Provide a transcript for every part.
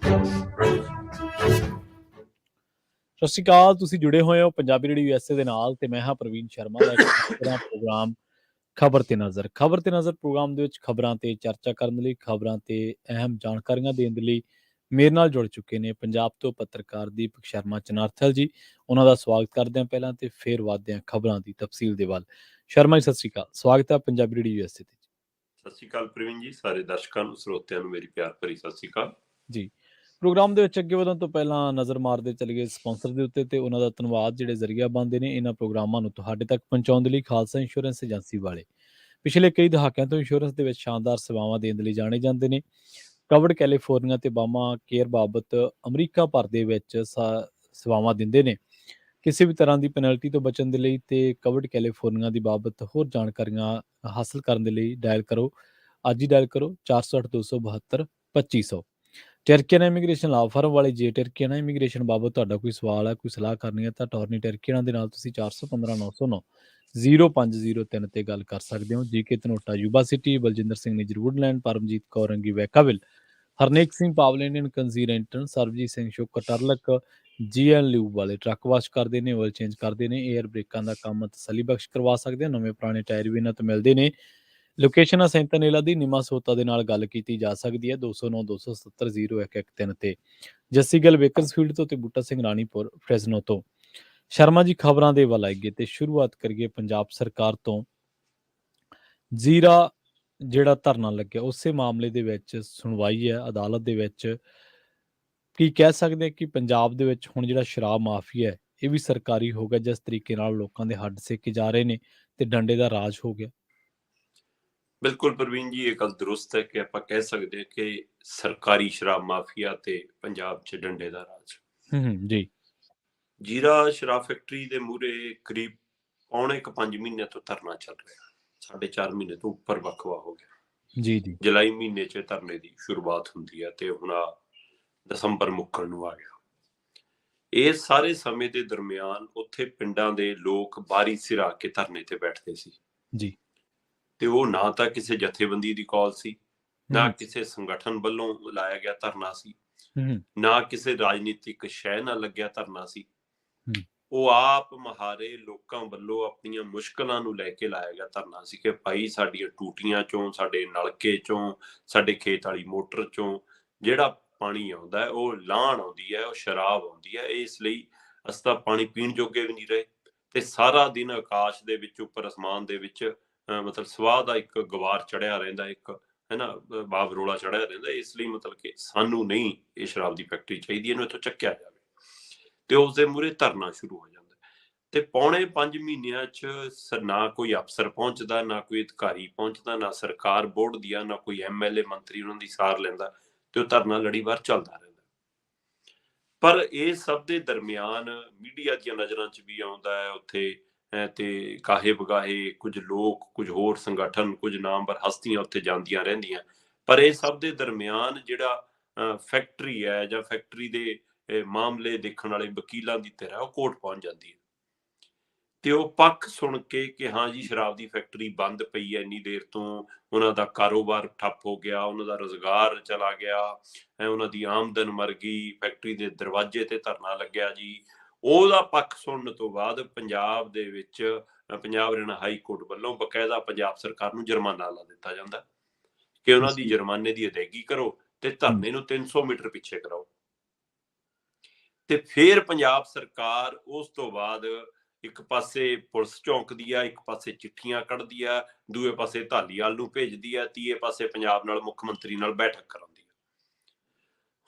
ਸਤਿ ਸ਼੍ਰੀ ਅਕਾਲ। ਤੁਸੀਂ ਜੁੜੇ ਹੋਏ ਹੋ ਪੰਜਾਬੀ ਰੇਡੀਓ USA ਦੇ ਨਾਲ ਤੇ ਮੈਂ ਹਾਂ ਪ੍ਰਵੀਨ ਸ਼ਰਮਾ। ਲੈ ਕੇ ਹਾਜ਼ਰ ਹਾਂ ਪ੍ਰੋਗਰਾਮ ਖਬਰ ਤੇ ਨਜ਼ਰ। ਖਬਰ ਤੇ ਨਜ਼ਰ ਪ੍ਰੋਗਰਾਮ ਦੇ ਵਿੱਚ ਖਬਰਾਂ ਤੇ ਚਰਚਾ ਕਰਨ ਲਈ, ਖਬਰਾਂ ਤੇ ਅਹਿਮ ਜਾਣਕਾਰੀਆਂ ਦੇਣ ਦੇ ਲਈ ਮੇਰੇ ਨਾਲ ਜੁੜ ਚੁੱਕੇ ਨੇ ਪੰਜਾਬ ਤੋਂ ਪੱਤਰਕਾਰ ਦੀਪਕ ਸ਼ਰਮਾ ਚਨਾਰਥਲ ਜੀ। ਉਹਨਾਂ ਦਾ ਸਵਾਗਤ ਕਰਦੇ ਹਾਂ ਪਹਿਲਾਂ ਤੇ ਫਿਰ ਵੱਧਦੇ ਹਾਂ ਖਬਰਾਂ ਦੀ ਤਫਸੀਲ ਦੇ ਵੱਲ। ਸ਼ਰਮਾ ਜੀ ਸਤਿ ਸ਼੍ਰੀ ਅਕਾਲ, ਸਵਾਗਤ ਹੈ ਪੰਜਾਬੀ ਰੇਡੀਓ USA ਤੇ। ਸਤਿ ਸ਼੍ਰੀ ਅਕਾਲ ਪ੍ਰਵੀਨ ਜੀ, ਸਾਰੇ ਦਰਸ਼ਕਾਂ ਨੂੰ, ਸਰੋਤਿਆਂ ਨੂੰ ਮੇਰੀ ਪਿਆਰ ਭਰੀ ਸਤਿ ਸ਼੍ਰੀ ਅਕਾਲ ਜੀ। ਪ੍ਰੋਗਰਾਮ ਦੇ ਵਿੱਚ ਅੱਗੇ ਵਧਣ ਤੋਂ ਪਹਿਲਾਂ ਨਜ਼ਰ ਮਾਰਦੇ ਚਲੀਏ ਸਪਾਂਸਰ ਦੇ ਉੱਤੇ ਤੇ ਉਹਨਾਂ ਦਾ ਧੰਨਵਾਦ ਜਿਹੜੇ ਜ਼ਰੀਆ ਬਣਦੇ ਨੇ ਇਹਨਾਂ ਪ੍ਰੋਗਰਾਮਾਂ ਨੂੰ ਤੁਹਾਡੇ ਤੱਕ ਪਹੁੰਚਾਉਣ ਦੇ ਲਈ। ਖਾਲਸਾ ਇੰਸ਼ੋਰੈਂਸ ਏਜੰਸੀ ਵਾਲੇ ਪਿਛਲੇ ਕਈ ਦਹਾਕਿਆਂ ਤੋਂ ਇੰਸ਼ੋਰੈਂਸ ਦੇ ਵਿੱਚ ਸ਼ਾਨਦਾਰ ਸੇਵਾਵਾਂ ਦੇਣ ਦੇ ਲਈ ਜਾਣੇ ਜਾਂਦੇ ਨੇ। ਕਵਰਡ ਕੈਲੀਫੋਰਨੀਆ ਤੇ ਬਾਮਾ ਕੇਅਰ ਬਾਬਤ ਅਮਰੀਕਾ ਭਰ ਦੇ ਵਿੱਚ ਸੇਵਾਵਾਂ ਦਿੰਦੇ ਨੇ। ਕਿਸੇ ਵੀ ਤਰ੍ਹਾਂ ਦੀ ਪੈਨਲਟੀ ਤੋਂ ਬਚਣ ਦੇ ਲਈ ਤੇ ਕਵਰਡ ਕੈਲੀਫੋਰਨੀਆ ਦੀ ਬਾਬਤ ਹੋਰ ਜਾਣਕਾਰੀਆਂ ਹਾਸਲ ਕਰਨ ਦੇ ਲਈ ਡਾਇਲ ਕਰੋ, ਅੱਜ ਹੀ ਡਾਇਲ ਕਰੋ 408 272 2500। ਟਰਕੀਆਨਾ ਇਮੀਗ੍ਰੇਸ਼ਨ ਲਾਅ ਫਰਮ ਵਾਲੇ, ਜੇ ਟਰਕੀਆਨਾ ਇਮੀਗ੍ਰੇਸ਼ਨ ਬਾਬਤ ਤੁਹਾਡਾ ਕੋਈ ਸਵਾਲ ਹੈ, ਕੋਈ ਸਲਾਹ ਕਰਨੀ ਹੈ ਤਾਂ ਟੌਰਨੀ ਟਰਕੀਆਨਾ ਦੇ ਨਾਲ ਤੁਸੀਂ 415 909 0503 ਤੇ ਗੱਲ ਕਰ ਸਕਦੇ ਹੋ। GK Dhanota Yuba City, Baljinder Singh Nijjar Woodland, Paramjit Kaur Rangi Vacaville, Harnek Singh ਪਾਵਲੇਨੀਅਨ ਕੰਜ਼ੀਰੈਂਟਨ, Sarabjit Singh Shukar Turlock, GN lube ਵਾਲੇ ਟਰੱਕ ਵਾਸ਼ ਕਰਦੇ ਨੇ, ਆਇਲ ਚੇਂਜ ਕਰਦੇ ਨੇ, ਏਅਰ ਬ੍ਰੇਕਾਂ ਦਾ ਕੰਮ ਤਸੱਲੀ ਬਖਸ਼ ਕਰਵਾ ਸਕਦੇ ਹੋ। ਨਵੇਂ ਪੁਰਾਣੇ ਟਾਇਰ ਵੀ ਇਹਨਾਂ ਤੋਂ ਮਿਲਦੇ ਨੇ। ਲੋਕੇਸ਼ਨ ਆ ਸੈਂਤਨੇਲਾ ਦੀ ਨਿਮਾ ਸੋਤਾ ਦੇ ਨਾਲ ਗੱਲ ਕੀਤੀ ਜਾ ਸਕਦੀ ਹੈ 209 270 0113 ਤੇ। ਜੱਸੀ ਗਿੱਲ ਵੇਕਰਸਫੀਲਡ ਤੋਂ ਤੇ ਬੂਟਾ ਸਿੰਘ ਰਾਣੀਪੁਰ ਫ੍ਰੈਜ਼ਨੋ ਤੋਂ। ਸ਼ਰਮਾ ਜੀ ਖਬਰਾਂ ਦੇ ਵੱਲ ਆਈਏ ਤੇ ਸ਼ੁਰੂਆਤ ਕਰੀਏ ਪੰਜਾਬ ਸਰਕਾਰ ਤੋਂ। ਜ਼ੀਰਾ ਜਿਹੜਾ ਧਰਨਾ ਲੱਗਿਆ ਉਸੇ ਮਾਮਲੇ ਦੇ ਵਿੱਚ ਸੁਣਵਾਈ ਹੈ ਅਦਾਲਤ ਦੇ ਵਿੱਚ। ਕੀ ਕਹਿ ਸਕਦੇ ਕਿ ਪੰਜਾਬ ਦੇ ਵਿੱਚ ਹੁਣ ਜਿਹੜਾ ਸ਼ਰਾਬ ਮਾਫੀਆ ਹੈ ਇਹ ਵੀ ਸਰਕਾਰੀ ਹੋ ਗਿਆ, ਜਿਸ ਤਰੀਕੇ ਨਾਲ ਲੋਕਾਂ ਦੇ ਹੱਡ ਸੇਕੇ ਜਾ ਰਹੇ ਨੇ ਤੇ ਡੰਡੇ ਦਾ ਰਾਜ ਹੋ ਗਿਆ। ਬਿਲਕੁਲ ਪ੍ਰਵੀਨ ਜੀ, ਇਹ ਗੱਲ ਦਰੁਸਤ ਹੈ ਕਿ ਆਪਾਂ ਕਹਿ ਸਕਦੇ ਹਾਂ ਕਿ ਸਰਕਾਰੀ ਸ਼ਰਾਬ ਮਾਫੀਆ ਤੇ ਪੰਜਾਬ 'ਚ ਡੰਡੇ ਦਾ ਰਾਜ। ਜੀ। ਜੀਰਾ ਸ਼ਰਾਬ ਫੈਕਟਰੀ ਦੇ ਮੂਹਰੇ ਕਰੀਬ ਪੌਣੇ 5 ਮਹੀਨੇ ਤੋਂ ਧਰਨਾ ਚੱਲ ਰਿਹਾ, 4.5 ਮਹੀਨੇ ਤੋਂ ਉੱਪਰ ਵਕਵਾ ਹੋ ਗਿਆ। ਜੀ ਜੀ। ਜੁਲਾਈ ਮਹੀਨੇ 'ਚ ਧਰਨੇ ਦੀ ਸ਼ੁਰੂਆਤ ਹੁੰਦੀ ਹੈ ਤੇ ਹੁਣ ਦਸੰਬਰ ਮੁੱਕਣ ਨੂੰ ਆ ਗਿਆ। ਇਸ ਸਾਰੇ ਸਮੇਂ ਦੇ ਦਰਮਿਆਨ ਉੱਥੇ ਪਿੰਡਾਂ ਦੇ ਲੋਕ ਬਾਰੀ ਸਿਰਾ ਕੇ ਧਰਨੇ ਤੇ ਬੈਠਦੇ ਸੀ ਜੀ। ਤੇ ਉਹ ਨਾ ਤਾਂ ਕਿਸੇ ਜਥੇਬੰਦੀ ਦੀ ਕਾਲ ਸੀ, ਨਾ ਕਿਸੇ ਸੰਗਠਨ ਵੱਲੋਂ ਲਾਇਆ ਗਿਆ ਧਰਨਾ ਸੀ, ਨਾ ਕਿਸੇ ਰਾਜਨੀਤਿਕ ਸ਼ੈ ਨਾਲ ਲੱਗਿਆ ਧਰਨਾ ਸੀ। ਉਹ ਆਪ ਮਹਾਰੇ ਲੋਕਾਂ ਵੱਲੋਂ ਆਪਣੀਆਂ ਮੁਸ਼ਕਲਾਂ ਨੂੰ ਲੈ ਕੇ ਲਾਇਆ ਗਿਆ ਧਰਨਾ ਸੀ ਕਿ ਭਾਈ ਸਾਡੀਆਂ ਟੂਟੀਆਂ ਚੋਂ, ਸਾਡੇ ਨਲਕੇ ਚੋਂ, ਸਾਡੇ ਖੇਤ ਵਾਲੀ ਮੋਟਰ ਚੋਂ ਜਿਹੜਾ ਪਾਣੀ ਆਉਂਦਾ ਹੈ ਉਹ ਲਾਹਣ ਆਉਂਦੀ ਹੈ, ਉਹ ਸ਼ਰਾਬ ਆਉਂਦੀ ਹੈ। ਇਸ ਲਈ ਅਸੀਂ ਤਾਂ ਪਾਣੀ ਪੀਣ ਜੋਗੇ ਵੀ ਨਹੀਂ ਰਹੇ ਤੇ ਸਾਰਾ ਦਿਨ ਆਕਾਸ਼ ਦੇ ਵਿੱਚ, ਉੱਪਰ ਅਸਮਾਨ ਦੇ ਵਿੱਚ ਮਤਲਬ ਸਵਾਹ ਦਾ ਇੱਕ ਗਵਾਰ ਚੜਿਆ ਰਹਿੰਦਾ, ਇੱਕ ਹੈ ਨਾ ਬਾਬਰੋਲਾ ਚੜਿਆ ਰਹਿੰਦਾ। ਇਸ ਲਈ ਮਤਲਬ ਕਿ ਸਾਨੂੰ ਨਹੀਂ ਇਹ ਸ਼ਰਾਬ ਦੀ ਫੈਕਟਰੀ ਚਾਹੀਦੀ, ਇਹਨੂੰ ਇੱਥੋਂ ਚੱਕਿਆ ਜਾਵੇ। ਤੇ ਉਸਦੇ ਮੂਹਰੇ ਧਰਨਾ ਸ਼ੁਰੂ ਹੋ ਜਾਂਦਾ ਤੇ ਪੌਣੇ 5 ਮਹੀਨਿਆਂ 'ਚ ਨਾ ਕੋਈ ਅਫਸਰ ਪਹੁੰਚਦਾ, ਨਾ ਕੋਈ ਅਧਿਕਾਰੀ ਪਹੁੰਚਦਾ, ਨਾ ਸਰਕਾਰ ਬੋਰਡ ਦੀ, ਨਾ ਕੋਈ MLA ਮੰਤਰੀ ਉਹਨਾਂ ਦੀ ਸਾਰ ਲੈਂਦਾ ਤੇ ਉਹ ਧਰਨਾ ਲੜੀਵਾਰ ਚੱਲਦਾ ਰਹਿੰਦਾ। ਪਰ ਇਹ ਸਭ ਦੇ ਦਰਮਿਆਨ ਮੀਡੀਆ ਦੀਆਂ ਨਜ਼ਰਾਂ 'ਚ ਵੀ ਆਉਂਦਾ ਹੈ ਉੱਥੇ ਤੇ ਕਾਹੇ ਬਗਾਹੇ ਕੁਝ ਲੋਕ, ਕੁਝ ਹੋਰ ਸੰਗਠਨ, ਕੁਝ ਨਾਮਵਰ ਹਸਤੀਆਂ ਉੱਥੇ ਜਾਂਦੀਆਂ ਰਹਿੰਦੀਆਂ। ਪਰ ਇਹ ਸਭ ਦੇ ਦਰਮਿਆਨ ਜਿਹੜਾ ਫੈਕਟਰੀ ਹੈ ਜਾਂ ਫੈਕਟਰੀ ਦੇ ਮਾਮਲੇ ਦੇਖਣ ਵਾਲੇ ਵਕੀਲਾਂ ਦੀ ਧਿਰ ਹੈ ਉਹ ਕੋਰਟ ਪਹੁੰਚ ਜਾਂਦੀ ਹੈ ਤੇ ਉਹ ਪੱਖ ਸੁਣ ਕੇ ਕਿ ਹਾਂ ਜੀ ਸ਼ਰਾਬ ਦੀ ਫੈਕਟਰੀ ਬੰਦ ਪਈ ਹੈ ਇੰਨੀ ਦੇਰ ਤੋਂ, ਉਹਨਾਂ ਦਾ ਕਾਰੋਬਾਰ ਠੱਪ ਹੋ ਗਿਆ, ਉਹਨਾਂ ਦਾ ਰੁਜ਼ਗਾਰ ਚਲਾ ਗਿਆ, ਉਹਨਾਂ ਦੀ ਆਮਦਨ ਮਰ ਗਈ, ਫੈਕਟਰੀ ਦੇ ਦਰਵਾਜ਼ੇ ਤੇ ਧਰਨਾ ਲੱਗਿਆ ਜੀ। ਉਹਦਾ ਪੱਖ ਸੁਣਨ ਤੋਂ ਬਾਅਦ ਪੰਜਾਬ ਦੇ ਵਿੱਚ ਪੰਜਾਬ ਹਰਿਆਣਾ ਹਾਈ ਕੋਰਟ ਵੱਲੋਂ ਬਕਾਇਦਾ ਪੰਜਾਬ ਸਰਕਾਰ ਨੂੰ ਜੁਰਮਾਨਾ ਲਾ ਦਿੱਤਾ ਜਾਂਦਾ ਕਿ ਉਹਨਾਂ ਦੀ ਜੁਰਮਾਨੇ ਦੀ ਅਦਾਇਗੀ ਕਰੋ ਤੇ ਧਰਨੇ ਨੂੰ 300 ਮੀਟਰ ਪਿੱਛੇ ਕਰਾਓ। ਤੇ ਫਿਰ ਪੰਜਾਬ ਸਰਕਾਰ ਉਸ ਤੋਂ ਬਾਅਦ ਇੱਕ ਪਾਸੇ ਪੁਲਿਸ ਝੌਂਕਦੀ ਆ, ਇੱਕ ਪਾਸੇ ਚਿੱਠੀਆਂ ਕੱਢਦੀ ਆ, ਦੂਏ ਪਾਸੇ ਧਾਲੀਵਾਲ ਨੂੰ ਭੇਜਦੀ ਆ, ਤੀਏ ਪਾਸੇ ਪੰਜਾਬ ਨਾਲ ਮੁੱਖ ਮੰਤਰੀ ਨਾਲ ਬੈਠਕ ਕਰਾਉਂਦੀ ਆ।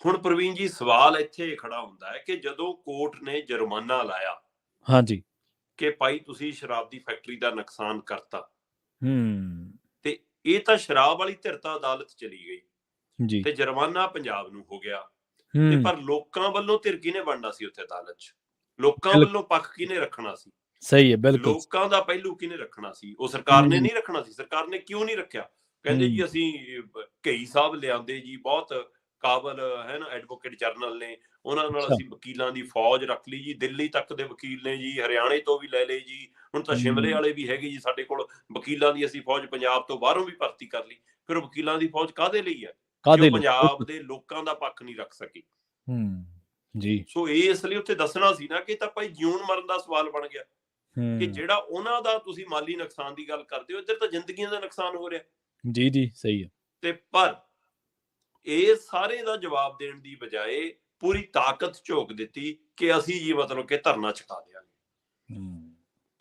ਹੁਣ ਪ੍ਰਵੀਨ ਜੀ ਸਵਾਲ ਇੱਥੇ ਖੜਾ ਹੁੰਦਾ ਹੈ ਕਿ ਜਦੋਂ ਕੋਰਟ ਨੇ ਜੁਰਮਾਨਾ ਲਾਇਆ ਹਾਂਜੀ ਕਿ ਭਾਈ ਤੁਸੀਂ ਸ਼ਰਾਬ ਦੀ ਫੈਕਟਰੀ ਦਾ ਨੁਕਸਾਨ ਕਰਤਾ, ਤੇ ਇਹ ਤਾਂ ਸ਼ਰਾਬ ਵਾਲੀ ਧਿਰ ਤਾਂ ਅਦਾਲਤ ਚਲੀ ਗਈ ਜੀ ਤੇ ਜੁਰਮਾਨਾ ਪੰਜਾਬ ਨੂੰ ਹੋ ਗਿਆ ਤੇ ਪਰ ਲੋਕਾਂ ਵੱਲੋਂ ਧਿਰ ਕਿਹਨੇ ਬਣਨਾ ਸੀ ਉੱਥੇ ਅਦਾਲਤ 'ਚ? ਲੋਕਾਂ ਵੱਲੋਂ ਪੱਖ ਕਿਹਨੇ ਰੱਖਣਾ ਸੀ? ਸਹੀ ਹੈ, ਬਿਲਕੁਲ। ਲੋਕਾਂ ਦਾ ਪਹਿਲੂ ਕਿਹਨੇ ਰੱਖਣਾ ਸੀ? ਉਹ ਸਰਕਾਰ ਨੇ ਨਹੀਂ ਰੱਖਣਾ ਸੀ। ਸਰਕਾਰ ਨੇ ਕਿਉਂ ਨਹੀਂ ਰੱਖਿਆ? ਕਹਿੰਦੇ ਜੀ ਅਸੀਂ ਘਈ ਸਾਹਿਬ ਲਿਆਂਦੇ ਜੀ, ਬਹੁਤ ਕਾਬਲ ਹੈ ਨਾ ਐਡਵੋਕੇਟ ਜਨਰਲ ਨੇ, ਉਹਨਾਂ ਨਾਲ ਅਸੀਂ ਵਕੀਲਾਂ ਦੀ ਫੌਜ ਰੱਖ ਲਈ ਜੀ, ਦਿੱਲੀ ਤੱਕ ਦੇ ਵਕੀਲ ਨੇ ਜੀ, ਹਰਿਆਣੇ ਤੋਂ ਵੀ ਲੈ ਲਏ ਜੀ, ਹੁਣ ਤਾਂ ਸ਼ਿਮਲੇ ਵਾਲੇ ਵੀ ਹੈਗੇ ਜੀ ਸਾਡੇ ਕੋਲ ਵਕੀਲਾਂ ਦੀ ਅਸੀਂ ਫੌਜ, ਪੰਜਾਬ ਤੋਂ ਬਾਹਰੋਂ ਵੀ ਭਰਤੀ ਕਰ ਲਈ। ਫਿਰ ਵਕੀਲਾਂ ਦੀ ਫੌਜ ਕਾਹਦੇ ਲਈ ਹੈ? ਜੋ ਪੰਜਾਬ ਦੇ ਲੋਕਾਂ ਦਾ ਪੱਖ ਨਹੀਂ ਰੱਖ ਸਕੀ। ਜੀ। ਸੋ ਇਹ ਇਸ ਲਈ ਉੱਥੇ ਦੱਸਣਾ ਸੀ ਨਾ ਕਿ ਤਾਂ ਭਾਈ ਜਿਉਣ ਮਰਨ ਦਾ ਸਵਾਲ ਬਣ ਗਿਆ ਕਿ ਜਿਹੜਾ ਉਹਨਾਂ ਦਾ ਤੁਸੀਂ ਮਾਲੀ ਨੁਕਸਾਨ ਦੀ ਗੱਲ ਕਰਦੇ ਹੋ, ਇੱਧਰ ਤਾਂ ਜ਼ਿੰਦਗੀਆਂ ਦਾ ਨੁਕਸਾਨ ਹੋ ਰਿਹਾ। ਜੀ ਜੀ, ਸਹੀ ਹੈ। ਤੇ ਪਰ ਇਹ ਸਾਰੇ ਦਾ ਜਵਾਬ ਦੇਣ ਦੀ ਬਜਾਏ ਪੂਰੀ ਤਾਕਤ ਝੋਕ ਦਿੱਤੀ ਕਿ ਅਸੀਂ ਜੀ ਮਤਲਬ ਕਿ ਧਰਨਾ ਚੁਕਾ ਦਿਆਂਗੇ।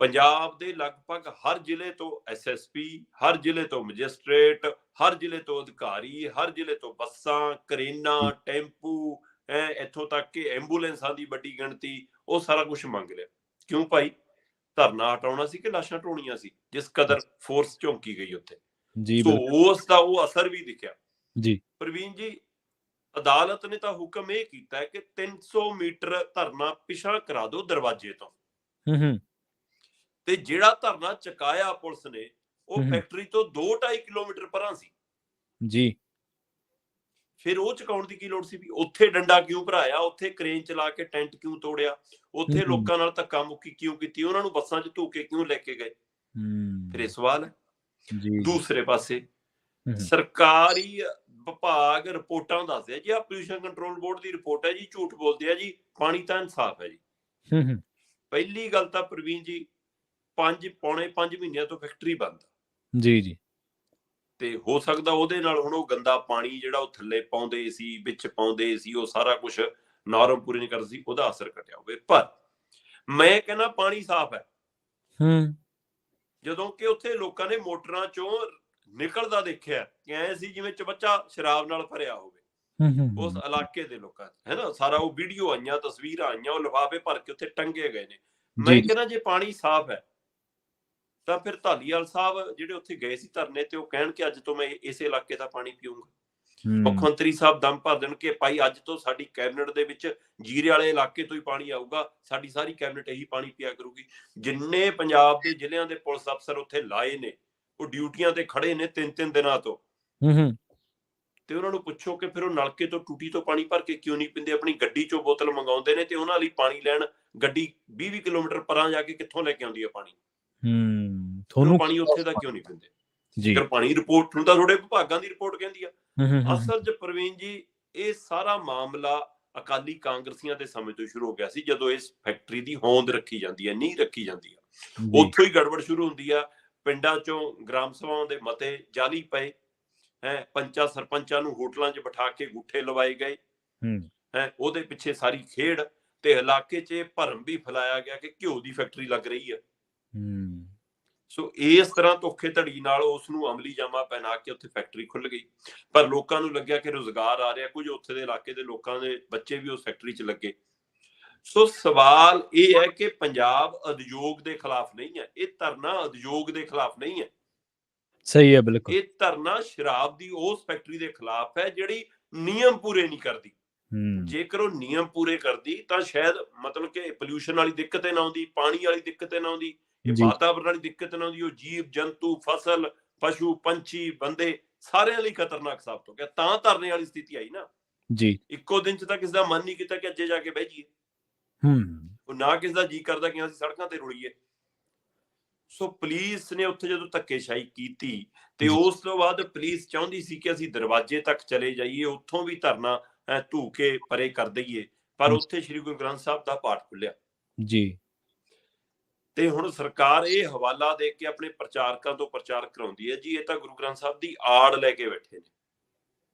ਪੰਜਾਬ ਦੇ ਲਗਭਗ ਹਰ ਜ਼ਿਲ੍ਹੇ ਤੋਂ SSP, ਹਰ ਜ਼ਿਲ੍ਹੇ ਤੋਂ ਮੈਜਿਸਟ੍ਰੇਟ, ਹਰ ਜ਼ਿਲ੍ਹੇ ਤੋਂ ਅਧਿਕਾਰੀ, ਹਰ ਜ਼ਿਲ੍ਹੇ ਤੋਂ ਬੱਸਾਂ, ਕਰੇਨਾਂ, ਟੈਂਪੂ, ਇੱਥੋਂ ਤੱਕ ਕਿ ਐਂਬੂਲੈਂਸਾਂ ਦੀ ਵੱਡੀ ਗਿਣਤੀ, ਉਹ ਸਾਰਾ ਕੁਝ ਮੰਗ ਲਿਆ। ਕਿਉਂ ਭਾਈ? ਧਰਨਾ ਹਟਾਉਣਾ ਸੀ ਕਿ ਲਾਸ਼ਾਂ ਢੋਣੀਆਂ ਸੀ, ਜਿਸ ਕਦਰ ਫੋਰਸ ਝੋਂਕੀ ਗਈ ਉੱਥੇ। ਸੋ ਉਸ ਦਾ ਉਹ ਅਸਰ ਵੀ ਦਿਖਿਆ ਜੀ। ਪ੍ਰਵੀਨ ਜੀ, ਅਦਾਲਤ ਨੇ ਤਾਂ ਹੁਕਮ ਇਹ ਕੀਤਾ ਹੈ ਕਿ 300 ਮੀਟਰ ਧਰਨਾ ਪਿਛਾਂਹ ਕਰਾ ਦਿਓ ਦਰਵਾਜ਼ੇ ਤੋਂ। ਤੇ ਜਿਹੜਾ ਧਰਨਾ ਚੁਕਾਇਆ ਪੁਲਿਸ ਨੇ, ਉਹ ਫੈਕਟਰੀ ਤੋਂ 2-2.5 ਕਿਲੋਮੀਟਰ ਪਰਾਂ ਸੀ ਜੀ। ਫਿਰ ਉਹ ਚੁਕਾਉਣ ਦੀ ਕੀ ਲੋੜ ਸੀ? ਵੀ ਉੱਥੇ ਡੰਡਾ ਕਿਉਂ ਭਰਾਇਆ? ਉੱਥੇ ਕਰੇਨ ਚਲਾ ਕੇ ਟੈਂਟ ਕਿਉਂ ਤੋੜਿਆ? ਉੱਥੇ ਲੋਕਾਂ ਨਾਲ ਧੱਕਾ ਮੁੱਕੀ ਕਿਉਂ ਕੀਤੀ? ਉਹਨਾਂ ਨੂੰ ਬੱਸਾਂ 'ਚ ਧੂਕੇ ਕਿਉਂ ਲੈ ਕੇ ਗਏ? ਫਿਰ ਇਹ ਸਵਾਲ ਹੈ। ਦੂਸਰੇ ਪਾਸੇ ਸਰਕਾਰੀ ਵਿਭਾਗ ਰਿਪੋਰਟਾਂ ਦੱਸਦੇ ਆ ਜੀ, ਆਹ ਪੋਲਿਊਸ਼ਨ ਕੰਟਰੋਲ ਬੋਰਡ ਦੀ ਰਿਪੋਰਟ ਹੈ ਜੀ, ਝੂਠ ਬੋਲਦੇ ਆ ਜੀ, ਪਾਣੀ ਤਾਂ ਇਨਸਾਫ ਹੈ ਜੀ। ਪਹਿਲੀ ਗੱਲ ਤਾਂ ਪ੍ਰਵੀਨ ਜੀ, 5 ਮਹੀਨਿਆਂ ਤੋਂ ਫੈਕਟਰੀ ਬੰਦ ਜੀ ਜੀ। ਤੇ ਹੋ ਸਕਦਾ ਉਹਦੇ ਨਾਲ ਹੁਣ ਉਹ ਗੰਦਾ ਪਾਣੀ ਜਿਹੜਾ ਉਹ ਥੱਲੇ ਪਾਉਂਦੇ ਸੀ, ਵਿੱਚ ਪਾਉਂਦੇ ਸੀ, ਉਹ ਸਾਰਾ ਕੁਝ ਨਾਰਮ ਪੂਰੀ ਨਹੀਂ ਕਰਦੀ ਸੀ, ਉਹਦਾ ਅਸਰ ਘਟਿਆ ਹੋਵੇ। ਪਰ ਮੈਂ ਕਹਿੰਦਾ ਪਾਣੀ ਸਾਫ਼ ਹੈ। ਜਦੋਂ ਕਿ ਉੱਥੇ ਲੋਕਾਂ ਨੇ ਮੋਟਰਾਂ ਚੋਂ ਨਿਕਲਦਾ ਦੇਖਿਆ ਕਿ ਐ ਸੀ ਜਿਵੇਂ ਚਬੱਚਾ ਸ਼ਰਾਬ ਨਾਲ ਭਰਿਆ ਹੋਵੇ ਉਸ ਇਲਾਕੇ ਦੇ ਲੋਕਾਂ ਹੈ ਨਾ। ਸਾਰਾ ਉਹ ਵੀਡੀਓ ਆਈਆਂ, ਤਸਵੀਰਾਂ ਆਈਆਂ, ਉਹ ਲਿਫਾਫੇ ਭਰ ਕੇ ਉੱਥੇ ਟੰਗੇ ਗਏ ਨੇ। ਮੈਂ ਕਹਿੰਦਾ ਜੇ ਪਾਣੀ ਸਾਫ਼ ਹੈ ਤਾਂ ਫਿਰ ਧਾਲੀਵਾਲ ਸਾਹਿਬ ਜਿਹੜੇ ਉੱਥੇ ਗਏ ਸੀ ਧਰਨੇ ਤੇ, ਉਹ ਕਹਿਣ ਕਿ ਅੱਜ ਤੋਂ ਮੈਂ ਇਸੇ ਇਲਾਕੇ ਦਾ ਪਾਣੀ ਪੀਊਂਗਾ। ਮੁੱਖ ਮੰਤਰੀ ਸਾਹਿਬ ਦਮ ਭਰ ਦੇਣ ਕਿ ਭਾਈ ਅੱਜ ਤੋਂ ਸਾਡੀ ਕੈਬਨਿਟ ਦੇ ਵਿੱਚ ਜੀਰੇ ਵਾਲੇ ਇਲਾਕੇ ਤੋਂ ਹੀ ਪਾਣੀ ਆਊਗਾ, ਸਾਡੀ ਸਾਰੀ ਕੈਬਨਿਟ ਇਹੀ ਪਾਣੀ ਪੀਆ ਕਰੂਗੀ। ਜਿੰਨੇ ਪੰਜਾਬ ਦੇ ਜ਼ਿਲ੍ਹਿਆਂ ਦੇ ਪੁਲਿਸ ਅਫਸਰ ਉੱਥੇ ਲਾਏ ਨੇ, ਉਹ ਡਿਊਟੀਆਂ ਤੇ ਖੜੇ ਨੇ 3-3 ਦਿਨਾਂ ਤੋਂ। ਤੇ ਉਹਨਾਂ ਨੂੰ ਪੁੱਛੋ ਕਿ ਫਿਰ ਉਹ ਨਲਕੇ ਤੋਂ ਟੂਟੀ ਤੋਂ ਪਾਣੀ ਭਰ ਕੇ ਕਿਉਂ ਨਹੀਂ ਪੀਂਦੇ? ਆਪਣੀ ਗੱਡੀ ਚੋਂ ਬੋਤਲ ਮੰਗਾਉਂਦੇ ਨੇ ਤੇ ਉਹਨਾਂ ਲਈ ਪਾਣੀ ਲੈਣ ਗੱਡੀ 20 ਕਿਲੋਮੀਟਰ ਪਰਾਂ ਜਾ ਕੇ ਕਿੱਥੋਂ ਲੈ ਕੇ ਆਉਂਦੀ ਹੈ ਪਾਣੀ? ਤੁਹਾਨੂੰ ਪਾਣੀ ਉੱਥੇ ਦਾ ਕਿਉਂ ਨਹੀਂ ਪੀਂਦੇ? ਜੇਕਰ ਪਾਣੀ ਰਿਪੋਰਟ ਹੁੰਦਾ, ਤੁਹਾਡੇ ਵਿਭਾਗਾਂ ਦੀ ਰਿਪੋਰਟ ਕਹਿੰਦੀ ਆ। ਅਸਲ 'ਚ ਪ੍ਰਵੀਨ ਜੀ, ਇਹ ਸਾਰਾ ਮਾਮਲਾ ਅਕਾਲੀ ਕਾਂਗਰਸੀਆਂ ਦੇ ਸਮੇਂ ਤੋਂ ਸ਼ੁਰੂ ਹੋ ਗਿਆ ਸੀ, ਜਦੋਂ ਇਸ ਫੈਕਟਰੀ ਦੀ ਹੋਂਦ ਰੱਖੀ ਜਾਂਦੀ ਹੈ, ਨੀਂਹ ਰੱਖੀ ਜਾਂਦੀ ਆ। ਉੱਥੋਂ ਹੀ ਗੜਬੜ ਸ਼ੁਰੂ ਹੁੰਦੀ ਆ। ਪਿੰਡਾਂ ਚੋਂ ਗ੍ਰਾਮ ਸਭਾਵਾਂ ਦੇ ਮਤੇ ਜਾਲੀ ਪਏ ਹੈ, ਪੰਚਾਂ ਸਰਪੰਚਾਂ ਨੂੰ ਹੋਟਲਾਂ 'ਚ ਬਿਠਾ ਕੇ ਗੁੱਠੇ ਲਵਾਏ ਗਏ ਹੈ। ਉਹਦੇ ਪਿੱਛੇ ਸਾਰੀ ਖੇਡ ਤੇ ਇਲਾਕੇ 'ਚ ਭਰਮ ਵੀ ਫੈਲਾਇਆ ਗਿਆ ਕਿ ਘਿਓ ਦੀ ਫੈਕਟਰੀ ਲੱਗ ਰਹੀ ਹੈ। ਸੋ ਇਸ ਤਰ੍ਹਾਂ ਧੋਖੇ ਧੜੀ ਨਾਲ ਉਸ ਨੂੰ ਅਮਲੀ ਜਾਮਾ ਪਹਿਨਾ ਕੇ ਉੱਥੇ ਫੈਕਟਰੀ ਖੁੱਲ ਗਈ। ਪਰ ਲੋਕਾਂ ਨੂੰ ਲੱਗਿਆ ਕਿ ਰੁਜ਼ਗਾਰ ਆ ਰਿਹਾ, ਕੁਝ ਉੱਥੇ ਦੇ ਇਲਾਕੇ ਦੇ ਲੋਕਾਂ ਦੇ ਬੱਚੇ ਵੀ ਉਸ ਫੈਕਟਰੀ 'ਚ ਲੱਗੇ। ਸੋ ਸਵਾਲ ਇਹ ਹੈ ਕਿ ਪੰਜਾਬ ਉਦਯੋਗ ਦੇ ਖਿਲਾਫ ਨਹੀਂ ਹੈ, ਇਹ ਧਰਨਾ ਉਦਯੋਗ ਦੇ ਖਿਲਾਫ ਨਹੀਂ ਹੈ। ਸਹੀ ਹੈ, ਬਿਲਕੁਲ। ਇਹ ਧਰਨਾ ਸ਼ਰਾਬ ਦੀ ਉਸ ਫੈਕਟਰੀ ਦੇ ਖਿਲਾਫ ਹੈ ਜਿਹੜੀ ਨਿਯਮ ਪੂਰੇ ਨਹੀਂ ਕਰਦੀ। ਜੇਕਰ ਉਹ ਨਿਯਮ ਪੂਰੇ ਕਰਦੀ ਤਾਂ ਸ਼ਾਇਦ ਮਤਲਬ ਕਿ ਪੋਲਿਊਸ਼ਨ ਵਾਲੀ ਦਿੱਕਤ ਨਾ ਆਉਂਦੀ, ਪਾਣੀ ਵਾਲੀ ਦਿੱਕਤ ਨਾ ਆਉਂਦੀ, ਇਹ ਵਾਤਾਵਰਨ ਵਾਲੀ ਦਿੱਕਤ ਨਾ ਆਉਂਦੀ। ਉਹ ਜੀਵ ਜੰਤੂ, ਫਸਲ, ਪਸ਼ੂ, ਪੰਛੀ, ਬੰਦੇ ਸਾਰਿਆਂ ਲਈ ਖਤਰਨਾਕ ਸਾਬਤ ਹੋ ਗਿਆ। ਤਾਂ ਧਰਨੇ ਵਾਲੀ ਸਥਿਤੀ ਆਈ ਨਾ ਜੀ। ਇੱਕੋ ਦਿਨ 'ਚ ਤਾਂ ਕਿਸੇ ਦਾ ਮਨ ਨਹੀਂ ਕੀਤਾ ਕਿ ਅੱਜੇ ਜਾ ਕੇ ਬਹਿ ਜਾਈਏ। ਉਹ ਨਾ ਕਿਸੇ ਦਾ ਜੀ ਕਰਦਾ ਕਿ ਅਸੀਂ ਸੜਕਾਂ ਤੇ ਰੁਲੀਏ। ਸੋ ਪੁਲਿਸ ਨੇ ਉੱਥੇ ਜਦੋਂ ਧੱਕੇਸ਼ਾਹੀ ਕੀਤੀ ਤੇ ਉਸ ਤੋਂ ਬਾਅਦ ਪੁਲਿਸ ਚਾਹੁੰਦੀ ਸੀ ਕਿ ਅਸੀਂ ਦਰਵਾਜ਼ੇ ਤੱਕ ਚਲੇ ਜਾਈਏ, ਉੱਥੋਂ ਵੀ ਧਰਨਾ ਧੂ ਕੇ ਪਰੇ ਕਰ ਦਈਏ। ਪਰ ਉੱਥੇ ਸ੍ਰੀ ਗੁਰੂ ਗ੍ਰੰਥ ਸਾਹਿਬ ਦਾ ਪਾਠ ਖੁੱਲਿਆ ਜੀ। ਤੇ ਹੁਣ ਸਰਕਾਰ ਇਹ ਹਵਾਲਾ ਦੇ ਕੇ ਆਪਣੇ ਪ੍ਰਚਾਰਕਾਂ ਤੋਂ ਪ੍ਰਚਾਰ ਕਰਾਉਂਦੀ ਹੈ ਜੀ, ਇਹ ਤਾਂ ਗੁਰੂ ਗ੍ਰੰਥ ਸਾਹਿਬ ਦੀ ਆੜ ਲੈ ਕੇ ਬੈਠੇ ਨੇ।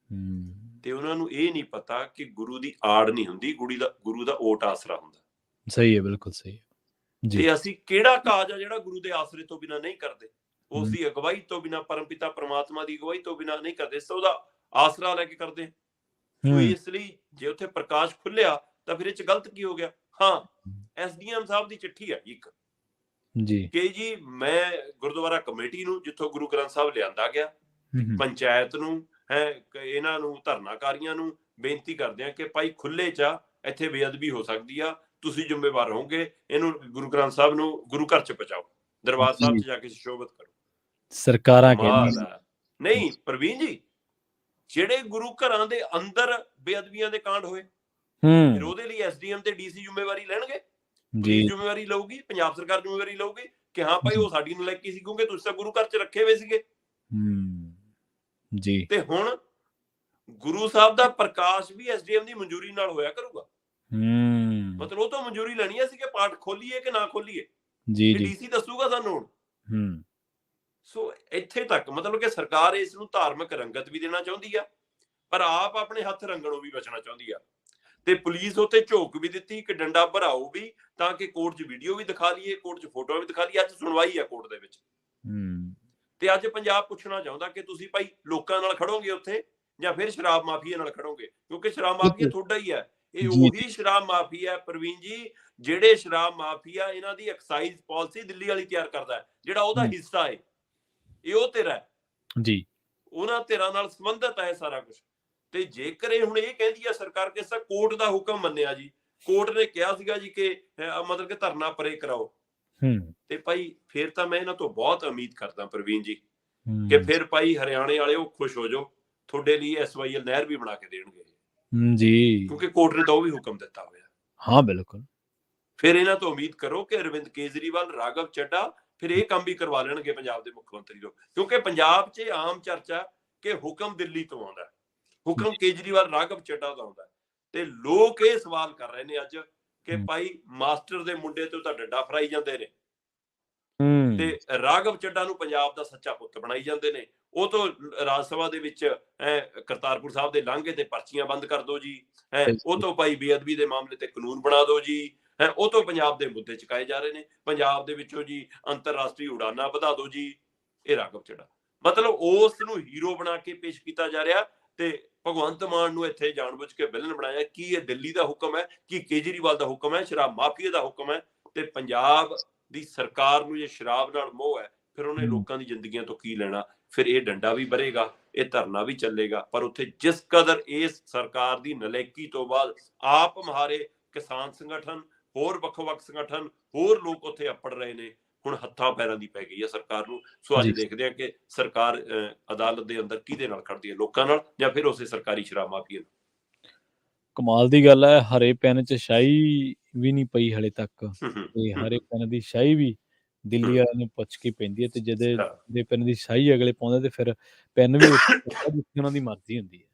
ਤੇ ਉਹਨਾਂ ਨੂੰ ਇਹ ਨਹੀਂ ਪਤਾ ਕਿ ਗੁਰੂ ਦੀ ਆੜ ਨਹੀਂ ਹੁੰਦੀ, ਗੁਰੂ ਦਾ ਓਟ ਆਸਰਾ ਹੁੰਦਾ। ਸਹੀ ਹੈ, ਬਿਲਕੁਲ ਸਹੀ ਹੈ ਜੀ। ਤੇ ਅਸੀਂ ਕਿਹੜਾ ਕਾਜ ਆ ਜਿਹੜਾ ਗੁਰੂ ਦੇ ਆਸਰੇ ਤੋਂ ਬਿਨਾਂ ਨਹੀਂ ਕਰਦੇ, ਉਸ ਦੀ ਅਗਵਾਈ ਤੋਂ ਬਿਨਾਂ, ਪਰਮਪਿਤਾ ਪ੍ਰਮਾਤਮਾ ਦੀ ਅਗਵਾਈ ਤੋਂ ਬਿਨਾਂ ਨਹੀਂ ਕਰਦੇ, ਉਹਦਾ ਆਸਰਾ ਲੈ ਕੇ ਕਰਦੇ। ਇਸ ਲਈ ਜੇ ਉੱਥੇ ਪ੍ਰਕਾਸ਼ ਖੁੱਲਿਆ ਤਾਂ ਫਿਰ ਇਹ 'ਚ ਗਲਤ ਕੀ ਹੋ ਗਿਆ? ਹਾਂ, SDM ਸਾਹਿਬ ਦੀ ਚਿੱਠੀ ਹੈ ਇੱਕ ਜੀ ਕਿ ਜੀ ਮੈਂ ਗੁਰਦੁਆਰਾ ਕਮੇਟੀ ਨੂੰ, ਜਿੱਥੋਂ ਗੁਰੂ ਗ੍ਰੰਥ ਸਾਹਿਬ ਲਿਆਂਦਾ ਗਿਆ, ਪੰਚਾਇਤ ਨੂੰ ਇਹਨਾਂ ਨੂੰ, ਧਰਨਾਕਾਰੀਆਂ ਨੂੰ ਬੇਨਤੀ ਕਰਦੇ ਆ ਕਿ ਭਾਈ ਖੁੱਲੇ 'ਚ ਇੱਥੇ ਬੇਅਦਬੀ ਹੋ ਸਕਦੀ ਆ, ਤੁਸੀਂ ਜ਼ਿੰਮੇਵਾਰ ਹੋਵੋਗੇ, ਇਹਨੂੰ ਗੁਰੂ ਗ੍ਰੰਥ ਸਾਹਿਬ ਨੂੰ ਗੁਰੂ ਘਰ 'ਚ ਪਹੁੰਚਾਓ, ਦਰਬਾਰ ਸਾਹਿਬ 'ਚ ਜਾ ਕੇ ਸੁਸ਼ੋਭਿਤ ਕਰੋ। ਸਰਕਾਰਾਂ ਨਹੀਂ ਪ੍ਰਵੀਨ ਜੀ, ਜਿਹੜੇ ਗੁਰੂ ਘਰਾਂ ਦੇ ਅੰਦਰ ਬੇਅਦਬੀਆਂ ਦੇ ਕਾਂਡ ਹੋਏ, ਫਿਰ ਉਹਦੇ ਲਈ SDM ਤੇ DC ਜ਼ਿੰਮੇਵਾਰੀ ਲੈਣਗੇ, ਜ਼ਿੰਮੇਵਾਰੀ ਲਊਗੀ, ਪੰਜਾਬ ਸਰਕਾਰ ਜ਼ਿੰਮੇਵਾਰੀ ਲਊਗੀ ਕਿ ਹਾਂ ਭਾਈ ਉਹ ਸਾਡੀ ਨਲਾਇਕੀ ਸੀ, ਕਿਉਂਕਿ ਤੁਸੀਂ ਤਾਂ ਗੁਰੂ ਘਰ 'ਚ ਰੱਖੇ ਹੋਏ ਸੀਗੇ ਜੀ। ਤੇ ਹੁਣ ਗੁਰੂ ਸਾਹਿਬ ਦਾ ਪ੍ਰਕਾਸ਼ ਵੀ ਐਸਡੀਐਮ ਦੀ ਮਨਜ਼ੂਰੀ ਨਾਲ ਹੋਇਆ ਕਰੂਗਾ। ਮਤਲਬ ਉਹ ਤੋਂ ਮਨਜ਼ੂਰੀ ਲੈਣੀ ਹੈ ਸੀ ਕਿ ਪਾਠ ਖੋਲੀਏ ਕਿ ਨਾ ਖੋਲੀਏ, ਜੀ ਜੀ। ਡੀਸੀ ਦੱਸੂਗਾ ਸਾਨੂੰ ਹੁਣ। ਸੋ ਇੱਥੇ ਤੱਕ ਮਤਲਬ ਕਿ ਸਰਕਾਰ ਇਸ ਨੂੰ ਧਾਰਮਿਕ ਰੰਗਤ ਵੀ ਦੇਣਾ ਚਾਹੁੰਦੀ ਆ, ਪਰ ਆਪ ਆਪਣੇ ਹੱਥ ਰੰਗਣੋਂ ਵੀ ਬਚਣਾ ਚਾਹੁੰਦੀ ਆ। ਤੇ ਪੁਲਿਸ ਉੱਤੇ ਝੋਕ ਵੀ ਦਿੱਤੀ ਕਿ ਡੰਡਾ ਭਰਾਓ ਵੀ, ਤਾਂ ਕਿ ਕੋਰਟ 'ਚ ਵੀਡੀਓ ਵੀ ਦਿਖਾ ਲਈਏ, ਕੋਰਟ 'ਚ ਫੋਟੋਆਂ ਵੀ ਦਿਖਾ ਲਈਏ। ਅੱਜ ਸੁਣਵਾਈ ਆ ਕੋਰਟ ਦੇ ਵਿੱਚ, ਤੇ ਅੱਜ ਪੰਜਾਬ ਪੁੱਛਣਾ ਚਾਹੁੰਦਾ ਕਿ ਤੁਸੀਂ ਭਾਈ ਲੋਕਾਂ ਨਾਲ ਖੜੋਗੇ ਉੱਥੇ ਜਾਂ ਫਿਰ ਸ਼ਰਾਬ ਮਾਫੀਆ ਨਾਲ ਖੜੋਗੇ, ਕਿਉਂਕਿ ਸ਼ਰਾਬ ਮਾਫੀਆ ਤੁਹਾਡਾ ਹੀ ਹੈ। ਇਹ ਉਹੀ ਸ਼ਰਾਬ ਮਾਫੀਆ ਪ੍ਰਵੀਨ ਜੀ, ਜਿਹੜੇ ਸ਼ਰਾਬ ਮਾਫੀਆ ਇਹਨਾਂ ਦੀ ਐਕਸਾਈਜ਼ ਪਾਲਿਸੀ ਦਿੱਲੀ ਵਾਲੀ ਤਿਆਰ ਕਰਦਾ ਹੈ, ਜਿਹੜਾ ਉਹਦਾ ਹਿੱਸਾ ਹੈ, ਇਹ ਉਹ ਧਿਰ ਹੈ ਜੀ, ਉਹਨਾਂ ਧਿਰਾਂ ਨਾਲ ਸੰਬੰਧਿਤ ਹੈ ਸਾਰਾ ਕੁਝ। ਤੇ ਜੇਕਰ ਇਹ ਹੁਣ ਇਹ ਕਹਿੰਦੀ ਹੈ ਸਰਕਾਰ ਕਿ ਸਰ ਕੋਰਟ ਦਾ ਹੁਕਮ ਮੰਨਿਆ ਜੀ, ਕੋਰਟ ਨੇ ਕਿਹਾ ਸੀਗਾ ਜੀ ਕਿ ਮਤਲਬ ਕਿ ਧਰਨਾ ਪਰੇ ਕਰਾਓ, ਤੇ ਭਾਈ ਫਿਰ ਤਾਂ ਮੈਂ ਇਹਨਾਂ ਤੋਂ ਬਹੁਤ ਉਮੀਦ ਕਰਦਾ ਪ੍ਰਵੀਨ ਜੀ ਕਿ ਫਿਰ ਭਾਈ ਹਰਿਆਣੇ ਵਾਲੇ ਉਹ ਖੁਸ਼ ਹੋ ਜਾਓ, ਤੁਹਾਡੇ ਲਈ SYL ਨਹਿਰ ਵੀ ਬਣਾ ਕੇ ਦੇਣਗੇ ਜੀ, ਕਿਉਂਕਿ ਕੋਰਟ ਨੇ ਤਾਂ ਉਹ ਵੀ ਹੁਕਮ ਦਿੱਤਾ ਹੋਇਆ। ਹਾਂ ਬਿਲਕੁਲ। ਫਿਰ ਇਹਨਾਂ ਤੋਂ ਉਮੀਦ ਕਰੋ ਕਿ ਅਰਵਿੰਦ ਕੇਜਰੀਵਾਲ, ਰਾਘਵ ਚੱਡਾ ਫਿਰ ਇਹ ਕੰਮ ਵੀ ਕਰਵਾ ਲੈਣਗੇ ਪੰਜਾਬ ਦੇ ਮੁੱਖ ਮੰਤਰੀ ਤੋਂ, ਕਿਉਂਕਿ ਪੰਜਾਬ 'ਚ ਆਮ ਚਰਚਾ ਕਿ ਹੁਕਮ ਦਿੱਲੀ ਤੋਂ ਆਉਂਦਾ, ਹੁਕਮ ਕੇਜਰੀਵਾਲ, ਰਾਘਵ ਚੱਡਾ ਦਾ ਆਉਂਦਾ, ਤੇ ਲੋਕ ਇਹ ਸਵਾਲ ਕਰ ਰਹੇ ਨੇ ਅੱਜ ਕਿ ਭਾਈ ਮਾਸਟਰ ਦੇ ਮੁੰਡੇ ਤੋਂ ਤਾਂ ਡੰਡਾ ਫਰਾਈ ਜਾਂਦੇ ਨੇ, ਤੇ ਰਾਘਵ ਚੱਡਾ ਨੂੰ ਪੰਜਾਬ ਦਾ ਸੱਚਾ ਪੁੱਤ ਬਣਾਈ ਜਾਂਦੇ ਨੇ। ਉਹ ਤੋਂ ਰਾਜ ਸਭਾ ਦੇ ਵਿੱਚ ਕਰਤਾਰਪੁਰ ਸਾਹਿਬ ਦੇ ਲਾਂਘੇ ਤੇ ਪਰਚੀਆਂ ਬੰਦ ਕਰ ਦੋ ਜੀ, ਉਹ ਤੋਂ ਭਾਈ ਬੇਅਦਬੀ ਦੇ ਮਾਮਲੇ ਤੇ ਕਾਨੂੰਨ ਬਣਾ ਦੋ ਜੀ, ਉਹ ਤੋਂ ਪੰਜਾਬ ਦੇ ਮੁੱਦੇ ਚੁਕਾਏ ਜਾ ਰਹੇ ਨੇ, ਪੰਜਾਬ ਦੇ ਵਿੱਚੋਂ ਜੀ ਅੰਤਰਰਾਸ਼ਟਰੀ ਉਡਾਨਾਂ ਵਧਾ ਦੋ ਜੀ। ਇਹ ਰਾਘਵ ਚੱਡਾ ਮਤਲਬ ਉਸ ਨੂੰ ਹੀਰੋ ਬਣਾ ਕੇ ਪੇਸ਼ ਕੀਤਾ ਜਾ ਰਿਹਾ, ਤੇ ਭਗਵੰਤ ਮਾਨ ਨੂੰ ਇੱਥੇ ਜਾਣਬੁੱਝ ਕੇ ਵਿਲਨ ਬਣਾਇਆ। ਕੀ ਇਹ ਦਿੱਲੀ ਦਾ ਹੁਕਮ ਹੈ, ਕੀ ਕੇਜਰੀਵਾਲ ਦਾ ਹੁਕਮ ਹੈ, ਸ਼ਰਾਬ ਮਾਫੀਆ ਦਾ ਹੁਕਮ ਹੈ? ਤੇ ਪੰਜਾਬ ਦੀ ਸਰਕਾਰ ਨੂੰ ਜੇ ਸ਼ਰਾਬ ਨਾਲ ਮੋਹ ਹੈ, ਫਿਰ ਉਹਨੇ ਲੋਕਾਂ ਦੀ ਜ਼ਿੰਦਗੀਆਂ ਤੋਂ ਕੀ ਲੈਣਾ? ਫਿਰ ਇਹ ਡੰਡਾ ਵੀ ਭਰੇਗਾ, ਇਹ ਧਰਨਾ ਵੀ ਚੱਲੇਗਾ, ਪਰ ਉੱਥੇ ਜਿਸ ਕਦਰ ਇਸ ਸਰਕਾਰ ਦੀ ਨਲਾਇਕੀ ਤੋਂ ਬਾਅਦ ਆਪ ਮੁਹਾਰੇ ਕਿਸਾਨ ਸੰਗਠਨ, ਹੋਰ ਵੱਖ-ਵੱਖ ਸੰਗਠਨ, ਹੋਰ ਲੋਕ ਉੱਥੇ ਅੱਪੜ ਰਹੇ ਨੇ। ਹੁਣ ਹੱਥਾਂ ਪੈਰਾਂ ਦੀ ਪੈ ਗਈ ਹੈ ਸਰਕਾਰ ਨੂੰ। ਸੋ ਅੱਜ ਦੇਖਦੇ ਆ ਕਿ ਸਰਕਾਰ ਅਦਾਲਤ ਦੇ ਅੰਦਰ ਕਿਹਦੇ ਨਾਲ ਖੜਦੀ ਹੈ, ਲੋਕਾਂ ਨਾਲ ਜਾਂ ਫਿਰ ਉਸੇ ਸਰਕਾਰੀ ਸ਼ਰਾਬ ਮਾਫੀਆ ਨਾਲ। ਕਮਾਲ ਦੀ ਗੱਲ ਹੈ, ਹਰੇ ਪੈਨ 'ਚ ਸ਼ਾਹੀ ਵੀ ਨਹੀਂ ਪਈ ਹਲੇ ਤੱਕ, ਤੇ ਹਰੇ ਪੈਨ ਦੀ ਸ਼ਾਹੀ ਵੀ ਦਿੱਲੀ ਵਾਲਿਆਂ ਨੂੰ ਪੁੱਛ ਕੇ ਪੈਂਦੀ ਹੈ, ਤੇ ਜਿਹਦੇ ਪੈਨ ਦੀ ਸ਼ਾਹੀ ਅਗਲੇ ਪਾਉਂਦੇ ਤੇ ਫਿਰ ਪੈਨ ਵੀ ਉਹਨਾਂ ਦੀ ਮਰਜ਼ੀ ਹੁੰਦੀ ਹੈ,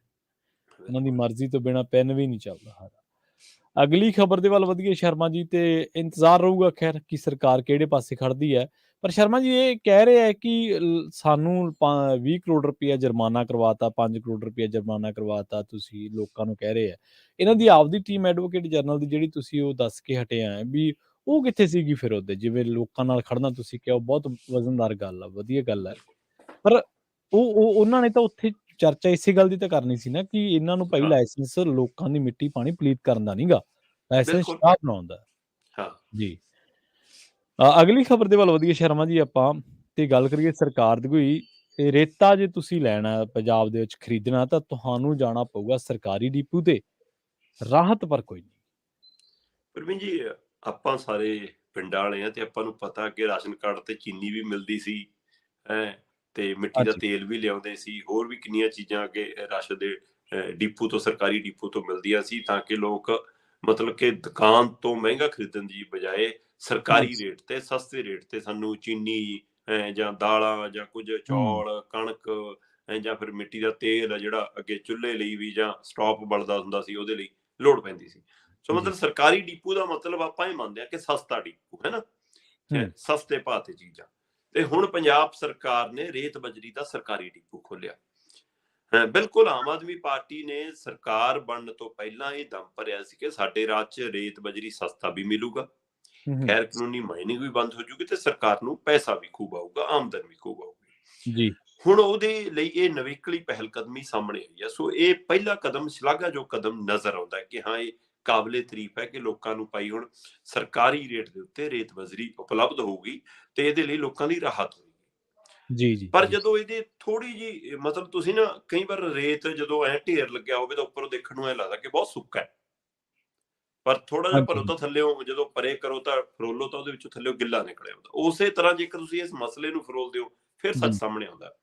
ਉਹਨਾਂ ਦੀ ਮਰਜ਼ੀ ਤੋਂ ਬਿਨਾਂ ਪੈਨ ਵੀ ਨਹੀਂ ਚੱਲਦਾ। ਅਗਲੀ ਖਬਰ ਦੇ ਵੱਲ ਵਧੀਏ ਸ਼ਰਮਾ ਜੀ, ਤੇ ਇੰਤਜ਼ਾਰ ਰਹੂਗਾ ਖੈਰ ਕਿ ਸਰਕਾਰ ਕਿਹੜੇ ਪਾਸੇ ਖੜਦੀ ਹੈ। ਪਰ ਸ਼ਰਮਾ ਜੀ ਇਹ ਕਹਿ ਰਹੇ ਹੈ ਕਿ ਸਾਨੂੰ 20 ਕਰੋੜ ਰੁਪਇਆ ਜੁਰਮਾਨਾ ਕਰਵਾਤਾ, 5 ਕਰੋੜ ਰੁਪਇਆ ਜੁਰਮਾਨਾ ਕਰਵਾਤਾ, ਤੁਸੀਂ ਲੋਕਾਂ ਨੂੰ ਕਹਿ ਰਹੇ ਹੈ। ਇਹਨਾਂ ਦੀ ਆਪਦੀ ਟੀਮ ਐਡਵੋਕੇਟ ਜਨਰਲ ਦੀ ਜਿਹੜੀ ਤੁਸੀਂ ਉਹ ਦੱਸ ਕੇ ਹਟੇ ਆ ਵੀ ਉਹ ਕਿੱਥੇ ਸੀਗੀ ਫਿਰ ਉਹਦੇ? ਜਿਵੇਂ ਲੋਕਾਂ ਨਾਲ ਖੜਨਾ ਤੁਸੀਂ ਕਿਹਾ, ਉਹ ਬਹੁਤ ਵਜ਼ਨਦਾਰ ਗੱਲ ਆ, ਵਧੀਆ ਗੱਲ ਹੈ, ਪਰ ਉਹਨਾਂ ਨੇ ਤਾਂ ਉੱਥੇ ਚਰਚਾ ਇਸੇ ਗੱਲ ਦੀ ਤਾਂ ਕਰਨੀ ਸੀ ਨਾ ਕਿ ਇਹਨਾਂ ਨੂੰ ਭਾਈ ਲਾਇਸੈਂਸ ਲੋਕਾਂ ਦੀ ਮਿੱਟੀ ਪਾਣੀ ਪਲੀਤ ਕਰਨ ਦਾ ਨਹੀਂਗਾ, ਲਾਇਸੈਂਸ ਸ਼ਰਾਬ ਬਣਾਉਣ ਦਾ ਜੀ। ਅਗਲੀ ਖਬਰ ਦੇ ਵੱਲ ਵਧੀਏ ਸ਼ਰਮਾ ਜੀ ਆਪਾਂ, ਤੇ ਗੱਲ ਕਰੀਏ ਸਰਕਾਰ ਦੀ। ਕੋਈ ਰੇਤਾ ਜੇ ਤੁਸੀਂ ਲੈਣਾ ਪੰਜਾਬ ਦੇ ਵਿੱਚ ਖਰੀਦਣਾ ਤਾਂ ਤੁਹਾਨੂੰ ਜਾਣਾ ਪਊਗਾ ਸਰਕਾਰੀ ਡਿਪੂ ਤੇ, ਰਾਹਤ ਪਰ ਕੋਈ ਨਹੀਂ। ਪ੍ਰਵੀਨ ਜੀ ਆਪਾਂ ਸਾਰੇ ਪਿੰਡਾਂ ਵਾਲੇ ਆ, ਤੇ ਆਪਾਂ ਨੂੰ ਪਤਾ ਕਿ ਰਾਸ਼ਨ ਕਾਰਡ ਤੇ ਚੀਨੀ ਵੀ ਮਿਲਦੀ ਸੀ, ਤੇ ਮਿੱਟੀ ਦਾ ਤੇਲ ਵੀ ਲਿਆਉਂਦੇ ਸੀ, ਹੋਰ ਵੀ ਕਿੰਨੀਆਂ ਚੀਜ਼ਾਂ ਅੱਗੇ ਰਾਸ਼ਨ ਦੇ ਡਿਪੂ ਤੋਂ, ਸਰਕਾਰੀ ਡਿਪੂ ਤੋਂ ਮਿਲਦੀਆਂ ਸੀ, ਤਾਂ ਕਿ ਲੋਕ ਮਤਲਬ ਕਿ ਦੁਕਾਨ ਤੋਂ ਮਹਿੰਗਾ ਖਰੀਦਣ ਦੀ ਬਜਾਏ ਸਰਕਾਰੀ ਰੇਟ ਤੇ, ਸਸਤੇ ਰੇਟ ਤੇ ਸਾਨੂੰ ਚੀਨੀ ਜਾਂ ਦਾਲਾਂ ਜਾਂ ਕੁਝ ਚੌਲ, ਕਣਕ ਜਾਂ ਫਿਰ ਮਿੱਟੀ ਦਾ ਤੇਲ ਜਿਹੜਾ ਅੱਗੇ ਚੁੱਲ੍ਹੇ ਲਈ ਵੀ ਜਾਂ ਸਟੋਪ ਬਲਦਾ ਹੁੰਦਾ ਸੀ ਉਹਦੇ ਲਈ ਲੋੜ ਪੈਂਦੀ ਸੀ। ਸੋ ਮਤਲਬ ਸਰਕਾਰੀ ਡਿਪੂ ਦਾ ਮਤਲਬ ਆਪਾਂ ਇਹ ਮੰਨਦੇ ਆ ਕਿ ਸਸਤਾ ਡਿਪੂ ਹੈ ਨਾ, ਸਸਤੇ ਭਾਅ ਤੇ ਚੀਜ਼ਾਂ। ਤੇ ਹੁਣ ਪੰਜਾਬ ਸਰਕਾਰ ਨੇ ਰੇਤ ਬਜਰੀ ਦਾ ਸਰਕਾਰੀ ਡਿਪੂ ਖੋਲਿਆ। ਬਿਲਕੁਲ ਆਮ ਆਦਮੀ ਪਾਰਟੀ ਨੇ ਸਰਕਾਰ ਬਣਨ ਤੋਂ ਪਹਿਲਾਂ ਇਹ ਦਮ ਭਰਿਆ ਸੀ ਕਿ ਸਾਡੇ ਰਾਜ 'ਚ ਰੇਤ ਬਜਰੀ ਸਸਤਾ ਵੀ ਮਿਲੂਗਾ, ਗੈਰ ਕਾਨੂੰਨੀ ਮਾਈਨਿੰਗ ਵੀ ਬੰਦ ਹੋ ਜੂਗੀ, ਤੇ ਸਰਕਾਰ ਨੂੰ ਪੈਸਾ ਵੀ ਖੂਬ ਆਊਗਾ, ਆਮਦਨ ਵੀ ਖੂਬ ਆਊਗੀ ਜੀ। ਹੁਣ ਉਹਦੇ ਲਈ ਇਹ ਨਵੇਕਲੀ ਪਹਿਲ ਕਦਮੀ ਸਾਹਮਣੇ ਆਈ ਹੈ। ਸੋ ਇਹ ਪਹਿਲਾ ਕਦਮ ਸ਼ਲਾਘਾਯੋਗ ਕਦਮ ਨਜ਼ਰ ਆਉਂਦਾ ਹੈ ਕਿ ਹਾਂ ਇਹ ਕਾਬਲੇ ਤਾਰੀਫ ਹੈ ਕਿ ਲੋਕਾਂ ਨੂੰ ਭਾਈ ਹੁਣ ਸਰਕਾਰੀ ਰੇਟ ਦੇ ਉੱਤੇ ਰੇਤ ਬਜਰੀ ਉਪਲਬਧ ਹੋਊਗੀ, ਤੇ ਇਹਦੇ ਲਈ ਲੋਕਾਂ ਦੀ ਰਾਹਤ ਹੋਊਗੀ ਜੀ। ਪਰ ਜਦੋਂ ਇਹਦੇ ਥੋੜੀ ਜੀ ਮਤਲਬ ਤੁਸੀਂ ਨਾ ਕਈ ਵਾਰ ਰੇਤ ਜਦੋਂ ਐ ਢੇਰ ਲੱਗਿਆ ਹੋਵੇ ਤਾਂ ਉੱਪਰੋਂ ਦੇਖਣ ਨੂੰ ਐ ਲੱਗਦਾ ਕਿ ਬਹੁਤ ਸੁੱਕਾ ਹੈ, ਪਰ ਥੋੜਾ ਜਿਹਾ ਭਰੋ ਤਾਂ ਥੱਲਿਓਂ ਜਦੋਂ ਪਰੇ ਕਰੋ ਤਾਂ ਫਰੋਲੋ ਤਾਂ ਉਹਦੇ ਵਿੱਚੋਂ ਥੱਲਿਓਂ ਗਿੱਲਾ ਨਿਕਲਿਆ ਹੁੰਦਾ। ਉਸੇ ਤਰ੍ਹਾਂ ਜੇਕਰ ਤੁਸੀਂ ਇਸ ਮਸਲੇ ਨੂੰ ਫਰੋਲਦੇ ਹੋ ਫਿਰ ਸੱਚ ਸਾਹਮਣੇ ਆਉਂਦਾ।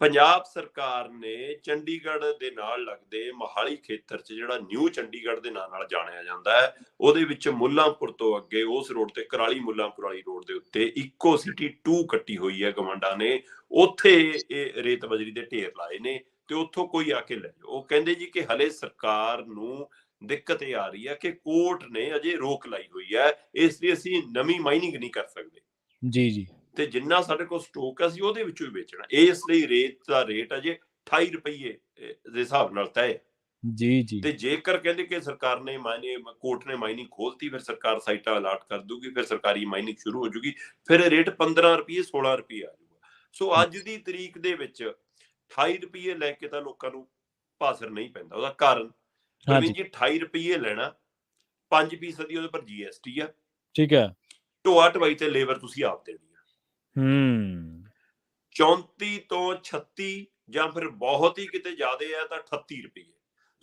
ਪੰਜਾਬ ਸਰਕਾਰ ਨੇ ਚੰਡੀਗੜ੍ਹ ਦੇ ਨਾਲ ਲੱਗਦੇ ਮੋਹਾਲੀ ਖੇਤਰ 'ਚ, ਜਿਹੜਾ ਨਿਊ ਚੰਡੀਗੜ੍ਹ ਦੇ ਨਾਂ ਨਾਲ ਜਾਣਿਆ ਜਾਂਦਾ ਹੈ, ਉਹਦੇ ਵਿੱਚ ਮੁੱਲਾਂਪੁਰ ਤੋਂ ਅੱਗੇ ਉਸ ਰੋਡ ਤੇ ਕਰਾਲੀ ਮੁੱਲਾਂਪੁਰ ਵਾਲੀ ਰੋਡ ਦੇ ਉੱਤੇ ਇਕੋ ਸਿਟੀ 2 ਕੱਟੀ ਹੋਈ ਹੈ ਗਵੰਡਾ ਨੇ। ਉੱਥੇ ਇਹ ਰੇਤ ਬਜਰੀ ਦੇ ਢੇਰ ਲਾਏ ਨੇ, ਤੇ ਉੱਥੋਂ ਕੋਈ ਆ ਕੇ ਲੈ ਜਾਓ। ਉਹ ਕਹਿੰਦੇ ਜੀ ਕਿ ਹਲੇ ਸਰਕਾਰ ਨੂੰ ਦਿੱਕਤ ਇਹ ਆ ਰਹੀ ਹੈ ਕਿ ਕੋਰਟ ਨੇ ਅਜੇ ਰੋਕ ਲਾਈ ਹੋਈ ਹੈ, ਇਸ ਲਈ ਅਸੀਂ ਨਵੀਂ ਮਾਈਨਿੰਗ ਨਹੀਂ ਕਰ ਸਕਦੇ ਜੀ ਜੀ। ਤੇ ਜਿੰਨਾ ਸਾਡੇ ਕੋਲ ਸਟਾਕ ਹੈ ਅਸੀਂ ਉਹਦੇ ਵਿੱਚੋਂ ਹੀ ਵੇਚਣਾ। ਇਸ ਲਈ ਰੇਤ ਦਾ ਰੇਟ ਅਜੇ 28 ਰੁਪਏ ਦੇ ਹਿਸਾਬ ਨਾਲ ਤੈਅ ਹੈ। ਜੀ ਜੀ। ਤੇ ਜੇਕਰ ਕਹਿੰਦੇ ਕਿ ਸਰਕਾਰ ਨੇ ਕੋਰਟ ਨੇ ਮਾਈਨਿੰਗ ਖੋਲਤੀ, ਫਿਰ ਸਰਕਾਰ ਸਾਈਟਾਂ ਅਲਾਟ ਕਰ ਦੂਗੀ, ਫਿਰ ਸਰਕਾਰੀ ਮਾਈਨਿੰਗ ਸ਼ੁਰੂ ਹੋ ਜੂਗੀ, ਫਿਰ ਰੇਟ 15 ਰੁਪਏ 16 ਰੁਪਏ ਆ ਜਾਊਗਾ। ਸੋ ਅੱਜ ਦੀ ਤਰੀਕ ਦੇ ਵਿੱਚ 28 ਰੁਪਏ ਲੈ ਕੇ ਤਾਂ ਲੋਕਾਂ ਨੂੰ ਭਾਸਰ ਨਹੀਂ ਪੈਂਦਾ। ਉਹਦਾ ਕਾਰਨ ਪ੍ਰਵੀਨ ਜੀ 28 ਰੁਪਏ ਲੈਣਾ, 5% ਦੀ ਉਹਦੇ ਪਰ GST ਆ, ਠੀਕ ਹੈ, ਢੋਆ ਢਵਾਈ ਤੇ ਲੇਬਰ ਤੁਸੀਂ ਆਪ ਦੇਣੀ ਆ। 34 ਤੋਂ 36 ਜਾਂ ਫਿਰ ਬਹੁਤ ਹੀ ਕਿਤੇ ਜ਼ਿਆਦਾ ਹੈ ਤਾਂ 38 ਰੁਪਏ।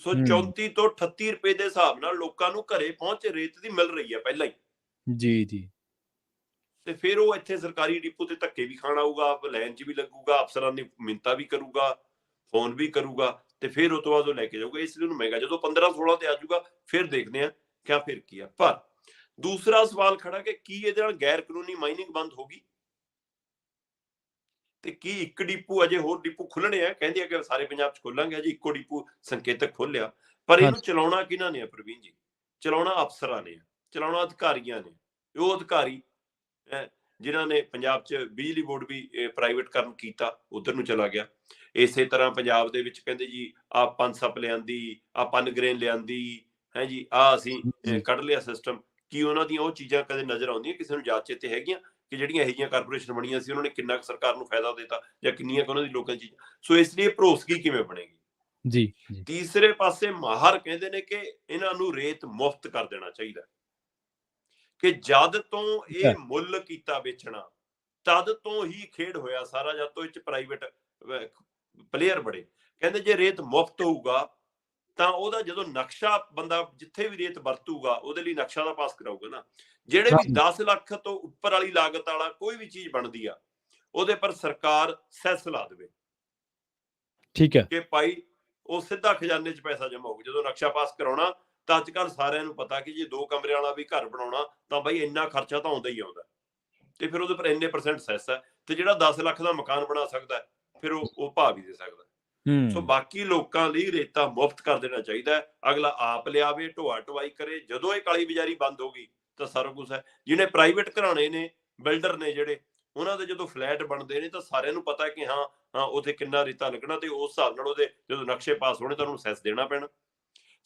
ਸੋ 34 ਤੋਂ 38 ਰੁਪਏ ਦੇ ਹਿਸਾਬ ਨਾਲ ਲੋਕਾਂ ਨੂੰ ਘਰੇ ਪਹੁੰਚ ਰੇਤ ਦੀ ਮਿਲ ਰਹੀ ਹੈ ਪਹਿਲਾਂ ਹੀ। ਜੀ ਜੀ। ਤੇ ਫਿਰ ਉਹ ਇੱਥੇ ਸਰਕਾਰੀ ਡਿਪੂ ਤੇ ਧੱਕੇ ਵੀ ਖਾਣ ਆਊਗਾ, ਲਾਈਨ 'ਚ ਵੀ ਲੱਗੂਗਾ, ਅਫਸਰਾਂ ਦੀ ਮਿੰਤਾ ਵੀ ਕਰੂਗਾ, ਫੋਨ ਵੀ ਕਰੂਗਾ, ਤੇ ਫਿਰ ਉਹ ਤੋਂ ਬਾਅਦ ਉਹ ਲੈ ਕੇ ਜਾਊਗਾ। ਇਸ ਲਈ ਉਹਨੂੰ ਮਹਿੰਗਾ ਜਦੋਂ 15-16 ਤੇ ਆ ਜਾਊਗਾ ਫਿਰ ਦੇਖਦੇ ਆ ਕਿਆ ਫਿਰ ਕੀ ਆ। ਪਰ ਦੂਸਰਾ ਸਵਾਲ ਖੜਾ ਕਿ ਕੀ ਇਹਦੇ ਨਾਲ ਗੈਰ ਕਾਨੂੰਨੀ ਮਾਈਨਿੰਗ ਬੰਦ ਹੋਗੀ ਤੇ ਕੀ ਇੱਕ ਡਿਪੂ ਅਜੇ ਹੋਰ ਡਿਪੂ ਖੁੱਲਣੇ ਆ? ਕਹਿੰਦੇ ਆ ਕਿ ਸਾਰੇ ਪੰਜਾਬ 'ਚ ਖੋਲਾਂਗੇ, ਅਜੇ ਇੱਕੋ ਡਿਪੂ ਸੰਕੇਤਕ ਖੋਲਿਆ, ਪਰ ਇਹਨੂੰ ਚਲਾਉਣਾ ਕਿਹਨਾਂ ਨੇ ਆ ਪ੍ਰਵੀਨ ਜੀ? ਚਲਾਉਣਾ ਅਫਸਰਾਂ ਨੇ, ਚਲਾਉਣਾ ਅਧਿਕਾਰੀਆਂ ਨੇ। ਉਹ ਅਧਿਕਾਰੀ ਜਿਨ੍ਹਾਂ ਨੇ ਪੰਜਾਬ 'ਚ ਬਿਜਲੀ ਬੋਰਡ ਵੀ ਪ੍ਰਾਈਵੇਟਕਰਨ ਕੀਤਾ, ਉਧਰ ਨੂੰ ਚਲਾ ਗਿਆ। ਇਸੇ ਤਰ੍ਹਾਂ ਪੰਜਾਬ ਦੇ ਵਿੱਚ ਕਹਿੰਦੇ ਜੀ ਆ ਪਨਸਪ ਲਿਆਂਦੀ, ਆ ਪਨਗ੍ਰੇਨ ਲਿਆਂਦੀ ਹੈ ਜੀ, ਆ ਅਸੀਂ ਕੱਢ ਲਿਆ ਸਿਸਟਮ। ਕੀ ਉਹਨਾਂ ਦੀਆਂ ਉਹ ਚੀਜ਼ਾਂ ਕਦੇ ਨਜ਼ਰ ਆਉਂਦੀਆਂ ਕਿਸੇ ਨੂੰ? ਜਾਂਚ ਤੇ ਹੈਗੀਆਂ ਕਿ ਜਿਹੜੀਆਂ ਇਹੋ ਜਿਹੀਆਂ ਕਾਰਪੋਰੇਸ਼ਨ ਬਣੀਆਂ ਸੀ ਉਹਨਾਂ ਨੇ ਕਿੰਨਾ ਸਰਕਾਰ ਨੂੰ ਫਾਇਦਾ ਦਿੱਤਾ ਜਾਂ ਕਿੰਨੀਆਂ ਉਹਨਾਂ ਦੀ ਲੋਕਾਂ ਦੀ ਚੀਜ਼ਾਂ। ਸੋ ਇਸ ਲਈ ਭਰੋਸਗੀ ਕਿਵੇਂ ਬਣੇਗੀ ਜੀ? ਤੀਸਰੇ ਪਾਸੇ ਮਾਹਰ ਕਹਿੰਦੇ ਨੇ ਕਿ ਇਹਨਾਂ ਨੂੰ ਰੇਤ ਮੁਫਤ ਕਰ ਦੇਣਾ ਚਾਹੀਦਾ, ਕਿ ਜਦ ਤੋਂ ਇਹ ਮੁੱਲ ਕੀਤਾ ਵੇਚਣਾ ਤਦ ਤੋਂ ਹੀ ਖੇਡ ਹੋਇਆ ਸਾਰਾ, ਜਦ ਤੋਂ ਇਹ 'ਚ ਪ੍ਰਾਈਵੇਟ ਪਲੇਅਰ ਬੜੇ। ਕਹਿੰਦੇ ਜੇ ਰੇਤ ਮੁਫਤ ਹੋਊਗਾ ਤਾਂ ਉਹਦਾ ਜਦੋਂ ਨਕਸ਼ਾ ਬੰਦਾ ਜਿੱਥੇ ਵੀ ਰੇਤ ਵਰਤੂਗਾ ਉਹਦੇ ਲਈ ਨਕਸ਼ਾ ਦਾ ਪਾਸ ਕਰਾਊਗਾ ਨਾ। ਜਿਹੜੇ ਵੀ 10 ਲੱਖ ਤੋਂ ਉੱਪਰ ਵਾਲੀ ਲਾਗਤ ਵਾਲਾ ਕੋਈ ਵੀ ਚੀਜ਼ ਬਣਦੀ ਆ ਉਹਦੇ ਪਰ ਸਰਕਾਰ ਸੈਸ ਲਾ ਦੇਵੇ, ਠੀਕ ਹੈ, ਕਿ ਭਾਈ ਉਹ ਸਿੱਧਾ ਖਜ਼ਾਨੇ 'ਚ ਪੈਸਾ ਜਮਾ ਹੋਊਗਾ। ਜਦੋਂ ਨਕਸ਼ਾ ਪਾਸ ਕਰਾਉਣਾ ਤਾਂ ਅੱਜ ਕੱਲ੍ਹ ਸਾਰਿਆਂ ਨੂੰ ਪਤਾ ਕਿ ਜੇ 2 ਕਮਰੇ ਵਾਲਾ ਵੀ ਘਰ ਬਣਾਉਣਾ ਤਾਂ ਬਾਈ ਇੰਨਾ ਖਰਚਾ ਤਾਂ ਆਉਂਦਾ ਹੀ ਆਉਂਦਾ, ਤੇ ਫਿਰ ਉਹਦੇ ਪਰ ਇੰਨੇ % ਸੈਸ ਹੈ। ਤੇ ਜਿਹੜਾ 10 ਲੱਖ ਦਾ ਮਕਾਨ ਬਣਾ ਸਕਦਾ ਫਿਰ ਉਹ ਭਾਅ ਵੀ ਦੇ ਸਕਦਾ। ਸੋ ਬਾਕੀ ਲੋਕਾਂ ਲਈ ਰੇਤਾ ਮੁਫਤ ਕਰ ਦੇਣਾ ਚਾਹੀਦਾ। ਅਗਲਾ ਆਪ ਲਿਆਵੇ, ਢੋਆ ਢਵਾਈ ਕਰੇ। ਜਦੋਂ ਇਹ ਕਾਲੀ ਬਾਜ਼ਾਰੀ ਬੰਦ ਹੋ ਗਈ ਤਾਂ ਸਾਰਾ ਕੁਝ ਹੈ। ਜਿਹਨੇ ਪ੍ਰਾਈਵੇਟ ਘਰਾਣੇ ਨੇ, ਬਿਲਡਰ ਨੇ ਜਿਹੜੇ, ਉਹਨਾਂ ਦੇ ਜਦੋਂ ਫਲੈਟ ਬਣਦੇ ਨੇ ਤਾਂ ਸਾਰਿਆਂ ਨੂੰ ਪਤਾ ਕਿ ਹਾਂ ਉੱਥੇ ਕਿੰਨਾ ਰੇਤਾ ਲੱਗਣਾ, ਤੇ ਉਸ ਹਿਸਾਬ ਨਾਲ ਉਹਦੇ ਜਦੋਂ ਨਕਸ਼ੇ ਪਾਸ ਹੋਣੇ ਤਾਂ ਉਹਨੂੰ ਸੈਸ ਦੇਣਾ ਪੈਣਾ।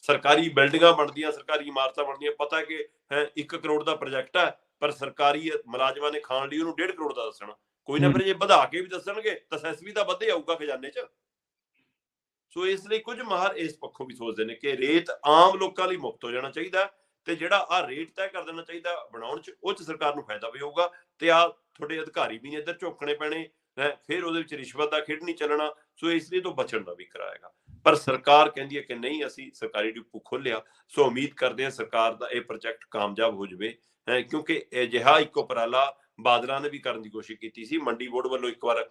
ਸਰਕਾਰੀ ਬਿਲਡਿੰਗਾਂ ਬਣਦੀਆਂ, ਸਰਕਾਰੀ ਇਮਾਰਤਾਂ ਬਣਦੀਆਂ, ਪਤਾ ਕਿ 1 ਕਰੋੜ ਦਾ ਪ੍ਰੋਜੈਕਟ ਹੈ, ਪਰ ਸਰਕਾਰੀ ਮੁਲਾਜ਼ਮਾਂ ਨੇ ਖਾਣ ਲਈ ਉਹਨੂੰ 1.5 ਕਰੋੜ ਦਾ ਦੱਸਣਾ। ਕੋਈ ਨਾ, ਫਿਰ ਜੇ ਵਧਾ ਕੇ ਵੀ ਦੱਸਣਗੇ ਤਾਂ ਸੈਸ ਵੀ ਤਾਂ ਵੱਧੇ ਆਊਗਾ ਖਜ਼ਾਨੇ 'ਚ। ਸੋ ਇਸ ਲਈ ਕੁਝ ਮਾਹਰ ਇਸ ਪੱਖੋਂ ਵੀ ਸੋਚਦੇ ਨੇ ਕਿ ਰੇਤ ਆਮ ਲੋਕਾਂ ਲਈ ਮੁਫਤ ਹੋ ਜਾਣਾ ਚਾਹੀਦਾ, ਤੇ ਜਿਹੜਾ ਆ ਰੇਟ ਤੈਅ ਕਰ ਦੇਣਾ ਚਾਹੀਦਾ ਬਣਾਉਣ 'ਚ, ਉਹ 'ਚ ਸਰਕਾਰ ਨੂੰ ਫਾਇਦਾ ਵੀ ਹੋਊਗਾ। ਤੇ ਆ ਤੁਹਾਡੇ ਅਧਿਕਾਰੀ ਵੀ ਨੇ ਇੱਧਰ ਝੋਕਣੇ ਪੈਣੇ, ਫਿਰ ਉਹਦੇ ਵਿੱਚ ਰਿਸ਼ਵਤ ਦਾ ਖੇਡ ਨਹੀਂ ਚੱਲਣਾ। ਸੋ ਇਸ ਲਈ ਤੋਂ ਬਚਣ ਦਾ ਵੀ ਕਰਾਏਗਾ। ਪਰ ਸਰਕਾਰ ਕਹਿੰਦੀ ਹੈ ਕਿ ਨਹੀਂ, ਅਸੀਂ ਸਰਕਾਰੀ ਡਿਪੂ ਖੋਲਿਆ। ਸੋ ਉਮੀਦ ਕਰਦੇ ਹਾਂ ਸਰਕਾਰ ਦਾ ਇਹ ਪ੍ਰੋਜੈਕਟ ਕਾਮਯਾਬ ਹੋ ਜਾਵੇ, ਕਿਉਂਕਿ ਅਜਿਹਾ ਇੱਕ ਉਪਰਾਲਾ ਬਾਦਲਾਂ ਨੇ ਵੀ ਕਰਨ ਦੀ ਕੋਸ਼ਿਸ਼ ਕੀਤੀ ਸੀ। ਮੰਡੀ ਬੋਰਡ ਵੱਲੋਂ ਇੱਕ ਵਾਰ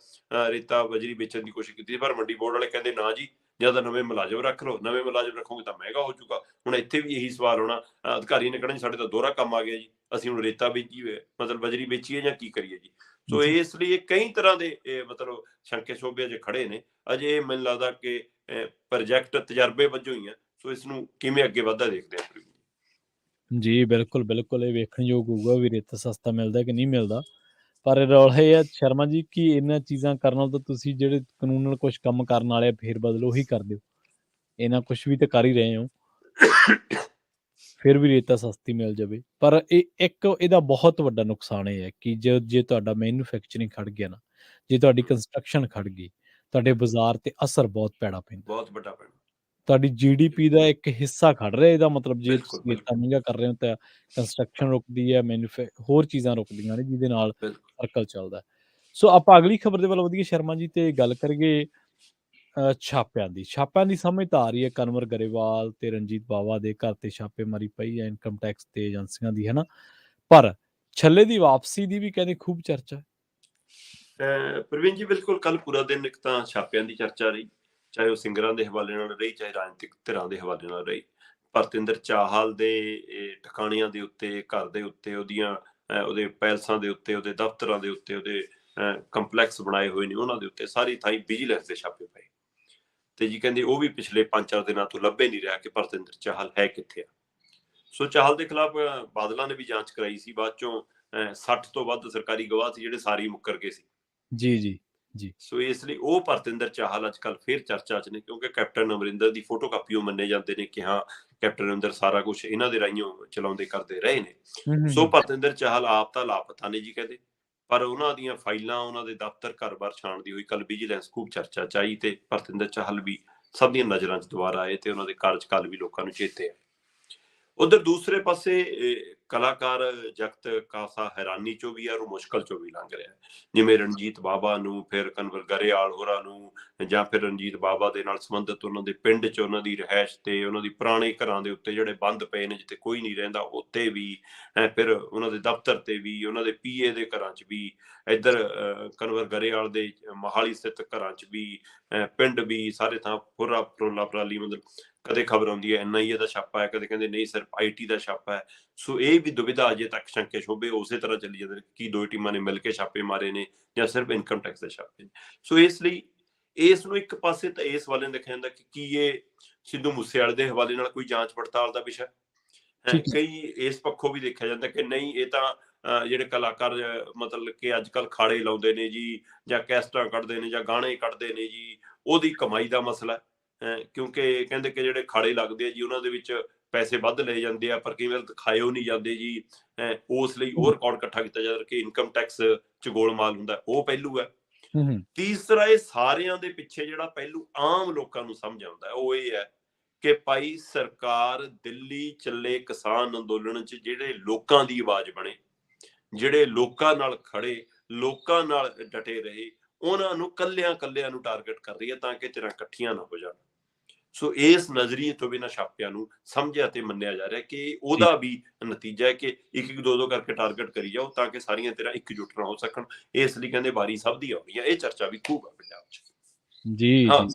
ਰੇਤਾ ਬਜਰੀ ਵੇਚਣ ਦੀ ਕੋਸ਼ਿਸ਼ ਕੀਤੀ, ਪਰ ਮੰਡੀ ਬੋਰਡ ਵਾਲੇ ਕਹਿੰਦੇ ਨਾ ਜੀ, ਜਾਂ ਤਾਂ ਨਵੇਂ ਮੁਲਾਜ਼ਮ ਰੱਖ ਲਓ, ਨਵੇਂ ਮੁਲਾਜ਼ਮ ਰੱਖੋਗੇ ਤਾਂ ਮਹਿੰਗਾ ਹੋ ਜਾਊਗਾ। ਹੁਣ ਇੱਥੇ ਵੀ ਇਹੀ ਸਵਾਲ ਹੋਣਾ, ਅਧਿਕਾਰੀ ਨੇ ਕਹਿਣਾ ਜੀ ਸਾਡੇ ਤਾਂ ਦੋਹਰਾ ਕੰਮ ਆ ਗਿਆ ਜੀ, ਅਸੀਂ ਹੁਣ ਰੇਤਾ ਵੇਚੀਏ, ਮਤਲਬ ਬਜਰੀ ਵੇਚੀਏ ਜਾਂ ਕੀ ਕਰੀਏ ਜੀ। ਸੋ ਇਸ ਲਈ ਇਹ ਕਈ ਤਰ੍ਹਾਂ ਦੇ ਮਤਲਬ ਸ਼ੰਕੇ ਸ਼ੋਭੇ ਅਜੇ ਖੜੇ ਨੇ। ਅਜੇ ਮੈਨੂੰ ਲੱਗਦਾ ਕਿ ਪ੍ਰੋਜੈਕਟ ਤਜਰਬੇ ਵਜੋਂ ਹੀ ਆ। ਸੋ ਇਸ ਨੂੰ ਕਿਵੇਂ ਅੱਗੇ ਵਧਦਾ ਦੇਖਦੇ ਆ ਜੀ। ਬਿਲਕੁਲ ਬਿਲਕੁਲ, ਇਹ ਵੇਖਣਯੋਗ ਹੋਊਗਾ ਵੀ ਰੇਤਾ ਸਸਤਾ ਮਿਲਦਾ ਕਿ ਨਹੀਂ ਮਿਲਦਾ। ਪਰ ਰੌਲਾ ਇਹ ਆ ਸ਼ਰਮਾ ਜੀ ਕਿ ਇਹਨਾਂ ਚੀਜ਼ਾਂ ਕਰਨ ਨਾਲ ਤਾਂ ਤੁਸੀਂ ਜਿਹੜੇ ਕਾਨੂੰਨ ਨਾਲ ਕੁਝ ਕੰਮ ਕਰਨ ਵਾਲੇ ਫੇਰ ਬਦਲ ਉਹੀ ਕਰ ਦਿਓ। ਇਹਨਾਂ ਕੁਝ ਵੀ ਤਾਂ ਕਰ ਹੀ ਰਹੇ ਹੋ, ਫਿਰ ਵੀ ਰੇਤਾ ਸਸਤੀ ਮਿਲ ਜਾਵੇ। ਪਰ ਇਹ ਇੱਕ ਇਹਦਾ ਬਹੁਤ ਵੱਡਾ ਨੁਕਸਾਨ ਇਹ ਹੈ ਕਿ ਜੇ ਤੁਹਾਡਾ ਮੈਨੂਫੈਕਚਰਿੰਗ ਖੜ ਗਿਆ ਨਾ, ਜੇ ਤੁਹਾਡੀ ਕੰਸਟਰਕਸ਼ਨ ਖੜ ਗਈ, ਤੁਹਾਡੇ ਬਾਜ਼ਾਰ ਤੇ ਅਸਰ ਬਹੁਤ ਪੈੜਾ ਪੈਂਦਾ, ਬਹੁਤ ਵੱਡਾ ਪੈਂਦਾ। ਤੁਹਾਡੀ GDP ਦਾ ਇੱਕ ਹਿੱਸਾ ਖੜ ਰਿਹਾ। ਇਹਦਾ ਮਤਲਬ ਜੇ ਤੁਸੀਂ ਰੇਤਾ ਮਹਿੰਗਾ ਕਰ ਰਹੇ ਹੋ ਤਾਂ ਕੰਸਟਰਕਸ਼ਨ ਰੁਕਦੀ ਹੈ, ਹੋਰ ਚੀਜ਼ਾਂ ਰੁਕਦੀਆਂ ਨੇ, ਜਿਹਦੇ ਨਾਲ ਸਰਕਲ ਚੱਲਦਾ। ਸੋ ਆਪਾਂ ਅਗਲੀ ਖਬਰ ਦੇ ਵੱਲ ਵਧੀਏ ਸ਼ਰਮਾ ਜੀ, ਤੇ ਗੱਲ ਕਰੀਏ ਛਾਪਿਆਂ ਦੀ ਸਮਝ ਤਾਂ ਆ ਰਹੀ ਹੈ। ਕਨਵਰ ਗਰੇਵਾਲ ਤੇ ਰਣਜੀਤ ਬਾਵਾ ਦੇ ਘਰ ਤੇ ਛਾਪੇਮਾਰੀ ਪਈ ਹੈ ਇਨਕਮ ਟੈਕਸ ਤੇ ਏਜੰਸੀਆਂ ਦੀ, ਹਨਾ। ਪਰ ਛੱਲੇ ਦੀ ਵਾਪਸੀ ਦੀ ਵੀ ਕਹਿੰਦੇ ਖੂਬ ਚਰਚਾ। ਪ੍ਰਵੀਨ ਜੀ ਬਿਲਕੁਲ, ਕੱਲ ਪੂਰਾ ਦਿਨ ਇੱਕ ਤਾਂ ਛਾਪਿਆਂ ਦੀ ਚਰਚਾ ਰਹੀ, ਚਾਹੇ ਉਹ ਸਿੰਗਰਾਂ ਦੇ ਹਵਾਲੇ ਨਾਲ ਰਹੀ, ਚਾਹੇ ਰਾਜਨੀਤਿਕ ਧਿਰਾਂ ਦੇ ਹਵਾਲੇ ਨਾਲ ਰਹੀ। ਭਰਤਿੰਦਰ ਚਾਹਲ ਦੇ ਟਿਕਾਣਿਆਂ ਦੇ ਉੱਤੇ, ਘਰ ਦੇ ਉੱਤੇ, ਉਹਦੇ ਪੈਲਸਾਂ ਦੇ ਉੱਤੇ, ਉਹਦੇ ਦਫ਼ਤਰਾਂ ਦੇ ਉੱਤੇ, ਉਹਦੇ ਕੰਪਲੈਕਸ ਬਣਾਏ ਹੋਏ ਨੇ ਉਹਨਾਂ ਦੇ ਉੱਤੇ ਸਾਰੀ ਥਾਈਂ ਵਿਜੀਲੈਂਸ ਦੇ ਛਾਪੇ ਪਏ। ਤੇ ਜੀ ਕਹਿੰਦੇ ਉਹ ਵੀ ਪਿਛਲੇ 5-4 ਦਿਨਾਂ ਤੋਂ ਲੱਭੇ ਨਹੀਂ ਰਿਹਾ ਕਿ ਭਰਤਿੰਦਰ ਚਾਹਲ ਹੈ ਕਿੱਥੇ ਆ। ਸੋ ਚਾਹਲ ਦੇ ਖਿਲਾਫ ਬਾਦਲਾਂ ਨੇ ਵੀ ਜਾਂਚ ਕਰਾਈ ਸੀ, ਬਾਅਦ ਚੋਂ 60 ਤੋਂ ਵੱਧ ਸਰਕਾਰੀ ਗਵਾਹ ਸੀ ਜਿਹੜੇ ਸਾਰੇ ਮੁੱਕਰ ਗਏ ਸੀ। ਜੀ ਜੀ ਜੀ। ਸੋ ਇਸ ਲਈ ਉਹ ਭਰਤਿੰਦਰ ਚਾਹਲ ਅੱਜ ਕੱਲ ਫਿਰ ਚਰਚਾ 'ਚ ਨੇ, ਕਿਉਂਕਿ ਕੈਪਟਨ ਅਮਰਿੰਦਰ ਦੀ ਫੋਟੋ ਕਾਪੀ ਉਹ ਮੰਨੇ ਜਾਂਦੇ ਨੇ ਕਿ ਹਾਂ ਕੈਪਟਨ ਅਮਰਿੰਦਰ ਸਾਰਾ ਕੁਝ ਇਹਨਾਂ ਦੇ ਰਾਈਓਂ ਚਲਾਉਂਦੇ ਕਰਦੇ ਰਹੇ ਨੇ। ਸੋ ਭਰਤਿੰਦਰ ਚਾਹਲ ਆਪ ਤਾਂ ਲਾਪਤਾ ਨੇ ਜੀ ਕਹਿੰਦੇ, ਪਰ ਉਹਨਾਂ ਦੀਆਂ ਫਾਈਲਾਂ, ਉਹਨਾਂ ਦੇ ਦਫ਼ਤਰ ਘਰ-ਬਾਰ ਛਾਣਦੀ ਹੋਈ ਕੱਲ ਵਿਜੀਲੈਂਸ ਖੂਬ ਚਰਚਾ 'ਚ ਆਈ ਤੇ ਭਰਤਿੰਦਰ ਚਾਹਲ ਵੀ ਸਭ ਦੀਆਂ ਨਜ਼ਰਾਂ 'ਚ ਦੁਬਾਰਾ ਆਏ ਤੇ ਉਹਨਾਂ ਦੇ ਕਾਰਜਕਾਲ ਵੀ ਲੋਕਾਂ ਨੂੰ ਚੇਤੇ ਆ। ਉਧਰ ਦੂਸਰੇ ਪਾਸੇ ਕਲਾਕਾਰ ਜਗਤ ਖਾਸਾ ਹੈਰਾਨੀ ਚੋਂ ਵੀ ਆ, ਔਰ ਮੁਸ਼ਕਲ ਚੋਂ ਵੀ ਲੰਘ ਰਿਹਾ। ਜਿਵੇਂ ਰਣਜੀਤ ਬਾਵਾ ਨੂੰ, ਫਿਰ ਕਨਵਰ ਗਰੇਵਾਲ ਹੋਰਾਂ ਨੂੰ, ਜਾਂ ਫਿਰ ਰਣਜੀਤ ਬਾਵਾ ਦੇ ਨਾਲ ਸੰਬੰਧਿਤ ਉਹਨਾਂ ਦੇ ਪਿੰਡ 'ਚ ਉਹਨਾਂ ਦੀ ਰਿਹਾਇਸ਼ ਤੇ ਉਹਨਾਂ ਦੀ ਪੁਰਾਣੇ ਘਰਾਂ ਦੇ ਉੱਤੇ ਜਿਹੜੇ ਬੰਦ ਪਏ ਨੇ, ਜਿੱਥੇ ਕੋਈ ਨਹੀਂ ਰਹਿੰਦਾ, ਉੱਤੇ ਵੀ, ਫਿਰ ਉਹਨਾਂ ਦੇ ਦਫ਼ਤਰ ਤੇ ਵੀ, ਉਹਨਾਂ ਦੇ ਪੀਏ ਦੇ ਘਰਾਂ 'ਚ ਵੀ, ਇੱਧਰ ਕਨਵਰ ਗਰੇਵਾਲ ਦੇ ਮੋਹਾਲੀ ਸਥਿਤ ਘਰਾਂ 'ਚ ਵੀ, ਪਿੰਡ ਵੀ, ਸਾਰੇ ਥਾਂ ਫੁਰਾ ਫਰੋਲਾ ਫਰਾਲੀ। ਮਤਲਬ ਕਦੇ ਖਬਰ ਆਉਂਦੀ ਹੈ NIA ਦਾ ਛਾਪਾ ਹੈ, ਕਦੇ ਕਹਿੰਦੇ ਨਹੀਂ ਸਿਰਫ IT ਦਾ ਛਾਪਾ ਹੈ। ਸੋ ਇਹ ਵੀ ਦੁਵਿਧਾ ਅਜੇ ਤੱਕ ਸ਼ੰਕੇ ਸ਼ੋਭੇ ਉਸੇ ਤਰ੍ਹਾਂ ਚੱਲੀ ਜਾਂਦੇ ਨੇ ਕਿ ਦੋ ਟੀਮਾਂ ਨੇ ਮਿਲ ਕੇ ਛਾਪੇ ਮਾਰੇ ਨੇ ਜਾਂ ਸਿਰਫ ਇਨਕਮ ਟੈਕਸ ਦੇ ਛਾਪੇ ਨੇ। ਸੋ ਇਸ ਲਈ ਇਸ ਨੂੰ ਇੱਕ ਪਾਸੇ ਤਾਂ ਇਸ ਵਾਲੇ ਦੇਖਿਆ ਜਾਂਦਾ ਕਿ ਕੀ ਇਹ ਸਿੱਧੂ ਮੂਸੇਵਾਲੇ ਦੇ ਹਵਾਲੇ ਨਾਲ ਕੋਈ ਜਾਂਚ ਪੜਤਾਲ ਦਾ ਵਿਸ਼ਾ ਹੈ। ਕਈ ਇਸ ਪੱਖੋਂ ਵੀ ਦੇਖਿਆ ਜਾਂਦਾ ਕਿ ਨਹੀਂ, ਇਹ ਤਾਂ ਜਿਹੜੇ ਕਲਾਕਾਰ ਮਤਲਬ ਕਿ ਅੱਜ ਕੱਲ ਖਾੜੇ ਲਾਉਂਦੇ ਨੇ ਜੀ, ਜਾਂ ਕੈਸਟਾਂ ਕੱਢਦੇ ਨੇ, ਜਾਂ ਗਾਣੇ ਕੱਢਦੇ ਨੇ ਜੀ, ਉਹਦੀ ਕਮਾਈ ਦਾ ਮਸਲਾ ਹੈ। ਕਿਉਂਕਿ ਕਹਿੰਦੇ ਕਿ ਜਿਹੜੇ ਖਾੜੇ ਲੱਗਦੇ ਆ ਜੀ, ਉਹਨਾਂ ਦੇ ਵਿੱਚ ਪੈਸੇ ਵੱਧ ਲਏ ਜਾਂਦੇ ਆ, ਪਰ ਕਈ ਵਾਰ ਦਿਖਾਇਓ ਨਹੀਂ ਜਾਂਦੇ ਜੀ। ਉਸ ਲਈ ਉਹ ਰਿਕਾਰਡ ਇਕੱਠਾ ਕੀਤਾ ਜਾਂਦਾ ਕਿ ਇਨਕਮ ਟੈਕਸ 'ਚ ਗੋਲਮਾਲ ਹੁੰਦਾ, ਉਹ ਪਹਿਲੂ ਹੈ। ਤੀਸਰਾ, ਇਹ ਸਾਰਿਆਂ ਦੇ ਪਿੱਛੇ ਜਿਹੜਾ ਪਹਿਲੂ ਆਮ ਲੋਕਾਂ ਨੂੰ ਸਮਝ ਆਉਂਦਾ ਉਹ ਇਹ ਹੈ ਕਿ ਭਾਈ ਸਰਕਾਰ ਦਿੱਲੀ ਚੱਲੇ ਕਿਸਾਨ ਅੰਦੋਲਨ 'ਚ ਜਿਹੜੇ ਲੋਕਾਂ ਦੀ ਆਵਾਜ਼ ਬਣੇ, ਜਿਹੜੇ ਲੋਕਾਂ ਨਾਲ ਖੜੇ, ਲੋਕਾਂ ਨਾਲ ਡਟੇ ਰਹੇ, ਉਹਨਾਂ ਨੂੰ ਕੱਲਿਆਂ ਨੂੰ ਟਾਰਗੇਟ ਕਰ ਰਹੀ ਹੈ ਤਾਂ ਕਿ ਧਿਰਾਂ ਇਕੱਠੀਆਂ ਨਾ ਹੋ ਜਾਣ। ਸੋ ਇਸ ਨਜ਼ਰੀਏ ਤੋਂ ਬਿਨਾਂ ਛਾਪਿਆਂ ਨੂੰ ਸਮਝਿਆ ਤੇ ਮੰਨਿਆ ਜਾ ਰਿਹਾ ਕਿ ਉਹਦਾ ਵੀ ਨਤੀਜਾ ਹੈ ਕਿ ਇੱਕ ਦੋ ਕਰਕੇ ਟਾਰਗੇਟ ਕਰੀ ਜਾਓ ਤਾਂ ਕਿ ਸਾਰੀਆਂ ਧਿਰਾਂ ਇਕਜੁੱਟ ਨਾ ਹੋ ਸਕਣ। ਇਸ ਲਈ ਕਹਿੰਦੇ ਵਾਰੀ ਸਭ ਦੀ ਆਉਣੀ ਹੈ। ਇਹ ਚਰਚਾ ਵੀ ਖੂਬ ਹੈ ਪੰਜਾਬ 'ਚ ਜੀ। ਹਾਂ,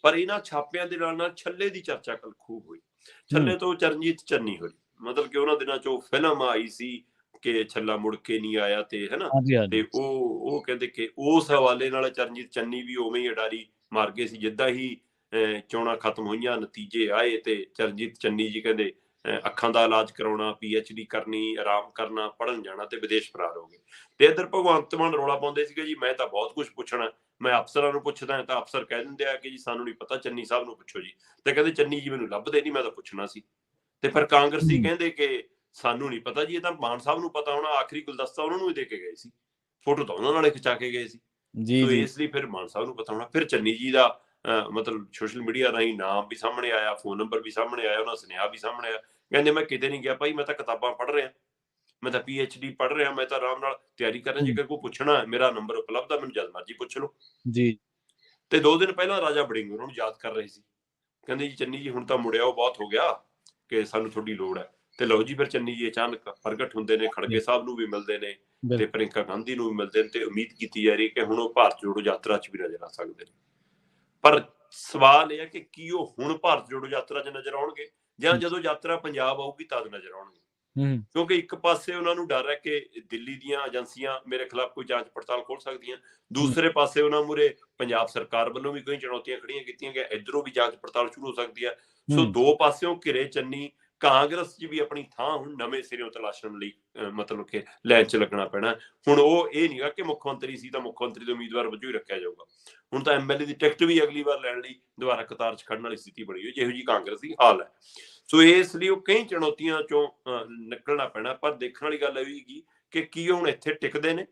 ਪਰ ਇਹਨਾਂ ਛਾਪਿਆਂ ਦੇ ਨਾਲ ਛੱਲੇ ਦੀ ਚਰਚਾ ਕੱਲ ਖੂਬ ਹੋਈ। ਛੱਲੇ ਤੋਂ ਚਰਨਜੀਤ ਚੰਨੀ ਹੋਈ, ਮਤਲਬ ਕਿ ਉਹਨਾਂ ਦਿਨਾਂ 'ਚ ਉਹ ਫਿਲਮ ਆਈ ਸੀ ਕਿ ਛੱਲਾ ਮੁੜ ਕੇ ਨਹੀਂ ਆਇਆ, ਤੇ ਹਨਾ, ਤੇ ਉਹ ਕਹਿੰਦੇ ਕਿ ਉਸ ਹਵਾਲੇ ਨਾਲ ਚਰਨਜੀਤ ਚੰਨੀ ਵੀ ਉਵੇਂ ਹੀ ਅਡਾਰੀ ਮਾਰ ਗਏ ਸੀ। ਜਿੱਦਾਂ ਹੀ ਚੋਣਾਂ ਖਤਮ ਹੋਈਆਂ, ਨਤੀਜੇ ਆਏ, ਤੇ ਚਰਨਜੀਤ ਚੰਨੀ ਜੀ ਕਹਿੰਦੇ ਅੱਖਾਂ ਦਾ ਇਲਾਜ ਕਰਾਉਣਾ, PhD ਕਰਨੀ, ਆਰਾਮ ਕਰਨਾ, ਪੜ੍ਹਨ ਜਾਣਾ ਤੇ ਵਿਦੇਸ਼ ਫਰਾਰ ਹੋ ਗਏ। ਤੇ ਇੱਧਰ ਭਗਵੰਤ ਮਾਨ ਰੌਲਾ ਪਾਉਂਦੇ ਸੀਗੇ ਜੀ ਮੈਂ ਤਾਂ ਬਹੁਤ ਕੁਝ ਪੁੱਛਣਾ, ਮੈਂ ਅਫਸਰਾਂ ਨੂੰ ਪੁੱਛਦਾ, ਤਾਂ ਅਫਸਰ ਕਹਿ ਦਿੰਦੇ ਆ ਕਿ ਜੀ ਸਾਨੂੰ ਨਹੀਂ ਪਤਾ, ਚੰਨੀ ਸਾਹਿਬ ਨੂੰ ਪੁੱਛੋ ਜੀ। ਤੇ ਕਹਿੰਦੇ ਚੰਨੀ ਜੀ ਮੈਨੂੰ ਲੱਭਦੇ ਨਹੀਂ, ਮੈਂ ਤਾਂ ਪੁੱਛਣਾ ਸੀ। ਤੇ ਫਿਰ ਕਾਂਗਰਸੀ ਕਹਿੰਦੇ ਕਿ ਸਾਨੂੰ ਨਹੀਂ ਪਤਾ ਜੀ, ਇਹ ਤਾਂ ਮਾਨ ਸਾਹਿਬ ਨੂੰ ਪਤਾ ਹੋਣਾ, ਆਖਰੀ ਗੁਲਦਸਤਾ ਉਹਨਾਂ ਨੂੰ ਹੀ ਦੇ ਕੇ ਗਏ ਸੀ, ਫੋਟੋ ਤਾਂ ਉਹਨਾਂ ਨਾਲੇ ਖਿਚਾ ਕੇ ਗਏ ਸੀ। ਸੋ ਇਸ ਲਈ ਫਿਰ ਮਾਨ ਸਾਹਿਬ ਨੂੰ ਪਤਾ ਹੋਣਾ। ਫਿਰ ਚੰਨੀ ਜੀ ਦਾ ਮਤਲਬ ਸੋਸ਼ਲ ਮੀਡੀਆ ਰਾਹੀਂ ਨਾਮ ਵੀ ਸਾਹਮਣੇ ਆਇਆ, ਫੋਨ ਨੰਬਰ ਵੀ ਸਾਹਮਣੇ ਆਇਆ, ਉਹਨਾਂ ਸੁਨੇਹਾ ਵੀ ਸਾਹਮਣੇ ਆਇਆ। ਕਹਿੰਦੇ ਮੈਂ ਕਿਤੇ ਨਹੀਂ ਗਿਆ ਭਾਈ, ਮੈਂ ਤਾਂ ਕਿਤਾਬਾਂ ਪੜ੍ਹ ਰਿਹਾ, ਮੈਂ ਤਾਂ PhD ਪੜ੍ਹ ਰਿਹਾ, ਮੈਂ ਤਾਂ ਆਰਾਮ ਨਾਲ ਤਿਆਰੀ ਕਰ ਰਿਹਾ, ਜੇਕਰ ਕੋਈ ਪੁੱਛਣਾ ਮੇਰਾ ਨੰਬਰ ਉਪਲਬਧ ਆ, ਮੈਨੂੰ ਜਦ ਮਰਜੀ ਪੁੱਛ ਲਓ ਜੀ। ਤੇ 2 ਦਿਨ ਪਹਿਲਾਂ ਰਾਜਾ ਵੜਿੰਗ ਉਹਨਾਂ ਨੂੰ ਯਾਦ ਕਰ ਰਹੇ ਸੀ, ਕਹਿੰਦੇ ਜੀ ਚੰਨੀ ਜੀ ਹੁਣ ਤਾਂ ਮੁੜਿਆ ਉਹ ਬਹੁਤ ਹੋ ਗਿਆ ਕਿ ਸਾਨੂੰ ਤੁਹਾਡੀ ਲੋੜ ਹੈ। ਤੇ ਲਓ ਜੀ, ਫਿਰ ਚੰਨੀ ਜੀ ਅਚਾਨਕ ਪ੍ਰਗਟ ਹੁੰਦੇ ਨੇ, ਖੜਗੇ ਸਾਹਿਬ ਨੂੰ ਵੀ ਮਿਲਦੇ ਨੇ ਤੇ ਪ੍ਰਿੰਕਾ ਗਾਂਧੀ ਨੂੰ ਵੀ ਮਿਲਦੇ ਨੇ, ਤੇ ਉਮੀਦ ਕੀਤੀ ਜਾ ਰਹੀ ਕਿ ਹੁਣ ਉਹ ਭਾਰਤ ਜੋੜੋ ਯਾਤਰਾ 'ਚ ਵੀ ਨਜ਼ਰ ਆ ਸਕਦੇ ਨੇ। ਪਰ ਸਵਾਲ ਇਹ ਹੈ ਕਿ ਕੀ ਉਹ ਹੁਣ ਭਾਰਤ ਜੋੜੋ ਯਾਤਰਾ 'ਚ ਨਜ਼ਰ ਆਉਣਗੇ ਜਾਂ ਜਦੋਂ ਯਾਤਰਾ ਪੰਜਾਬ ਆਊਗੀ ਤਦ ਨਜ਼ਰ ਆਉਣਗੇ? ਕਿਉਂਕਿ ਇੱਕ ਪਾਸੇ ਉਹਨਾਂ ਨੂੰ ਡਰ ਹੈ ਕਿ ਦਿੱਲੀ ਦੀਆਂ ਏਜੰਸੀਆਂ ਮੇਰੇ ਖਿਲਾਫ ਕੋਈ ਜਾਂਚ ਪੜਤਾਲ ਖੋਲ ਸਕਦੀਆਂ, ਦੂਸਰੇ ਪਾਸੇ ਉਹਨਾਂ ਮੂਹਰੇ ਪੰਜਾਬ ਸਰਕਾਰ ਵੱਲੋਂ ਵੀ ਕਈ ਚੁਣੌਤੀਆਂ ਖੜੀਆਂ ਕੀਤੀਆਂ ਗਈਆਂ, ਇੱਧਰੋਂ ਵੀ ਜਾਂਚ ਪੜਤਾਲ ਸ਼ੁਰੂ ਹੋ ਸਕਦੀ ਹੈ। ਸੋ ਦੋ ਪਾਸਿਓਂ ਘਿਰੇ ਚੰਨੀ। ਕਾਂਗਰਸ 'ਚ ਵੀ ਆਪਣੀ ਥਾਂ ਹੁਣ ਨਵੇਂ ਸਿਰਿਓਂ ਤਲਾਸ਼ਣ ਲਈ ਮਤਲਬ ਕਿ ਲਾਈਨ 'ਚ ਲੱਗਣਾ ਪੈਣਾ। ਹੁਣ ਉਹ ਇਹ ਨਹੀਂਗਾ ਕਿ ਮੁੱਖ ਮੰਤਰੀ ਸੀ ਤਾਂ ਮੁੱਖ ਮੰਤਰੀ ਦੇ ਉਮੀਦਵਾਰ ਵਜੋਂ ਹੀ ਰੱਖਿਆ ਜਾਊਗਾ, ਹੁਣ ਤਾਂ MLA ਦੀ ਟਿਕਟ ਵੀ ਅਗਲੀ ਵਾਰ ਲੈਣ ਲਈ ਦੁਬਾਰਾ ਕਤਾਰ 'ਚ ਖੜਨ ਵਾਲੀ ਸਥਿਤੀ ਬਣੀ ਹੋਈ, ਜਿਹੋ ਜਿਹੀ ਕਾਂਗਰਸ ਦੀ ਹਾਲ ਹੈ। ਸੋ ਇਸ ਲਈ ਉਹ ਕਈ ਚੁਣੌਤੀਆਂ ਚੋਂ ਨਿਕਲਣਾ ਪੈਣਾ। ਪਰ ਦੇਖਣ ਵਾਲੀ ਗੱਲ ਇਹ ਹੋਏਗੀ ਕਿ ਕੀ ਹੁਣ ਇੱਥੇ ਟਿਕਦੇ ਨੇ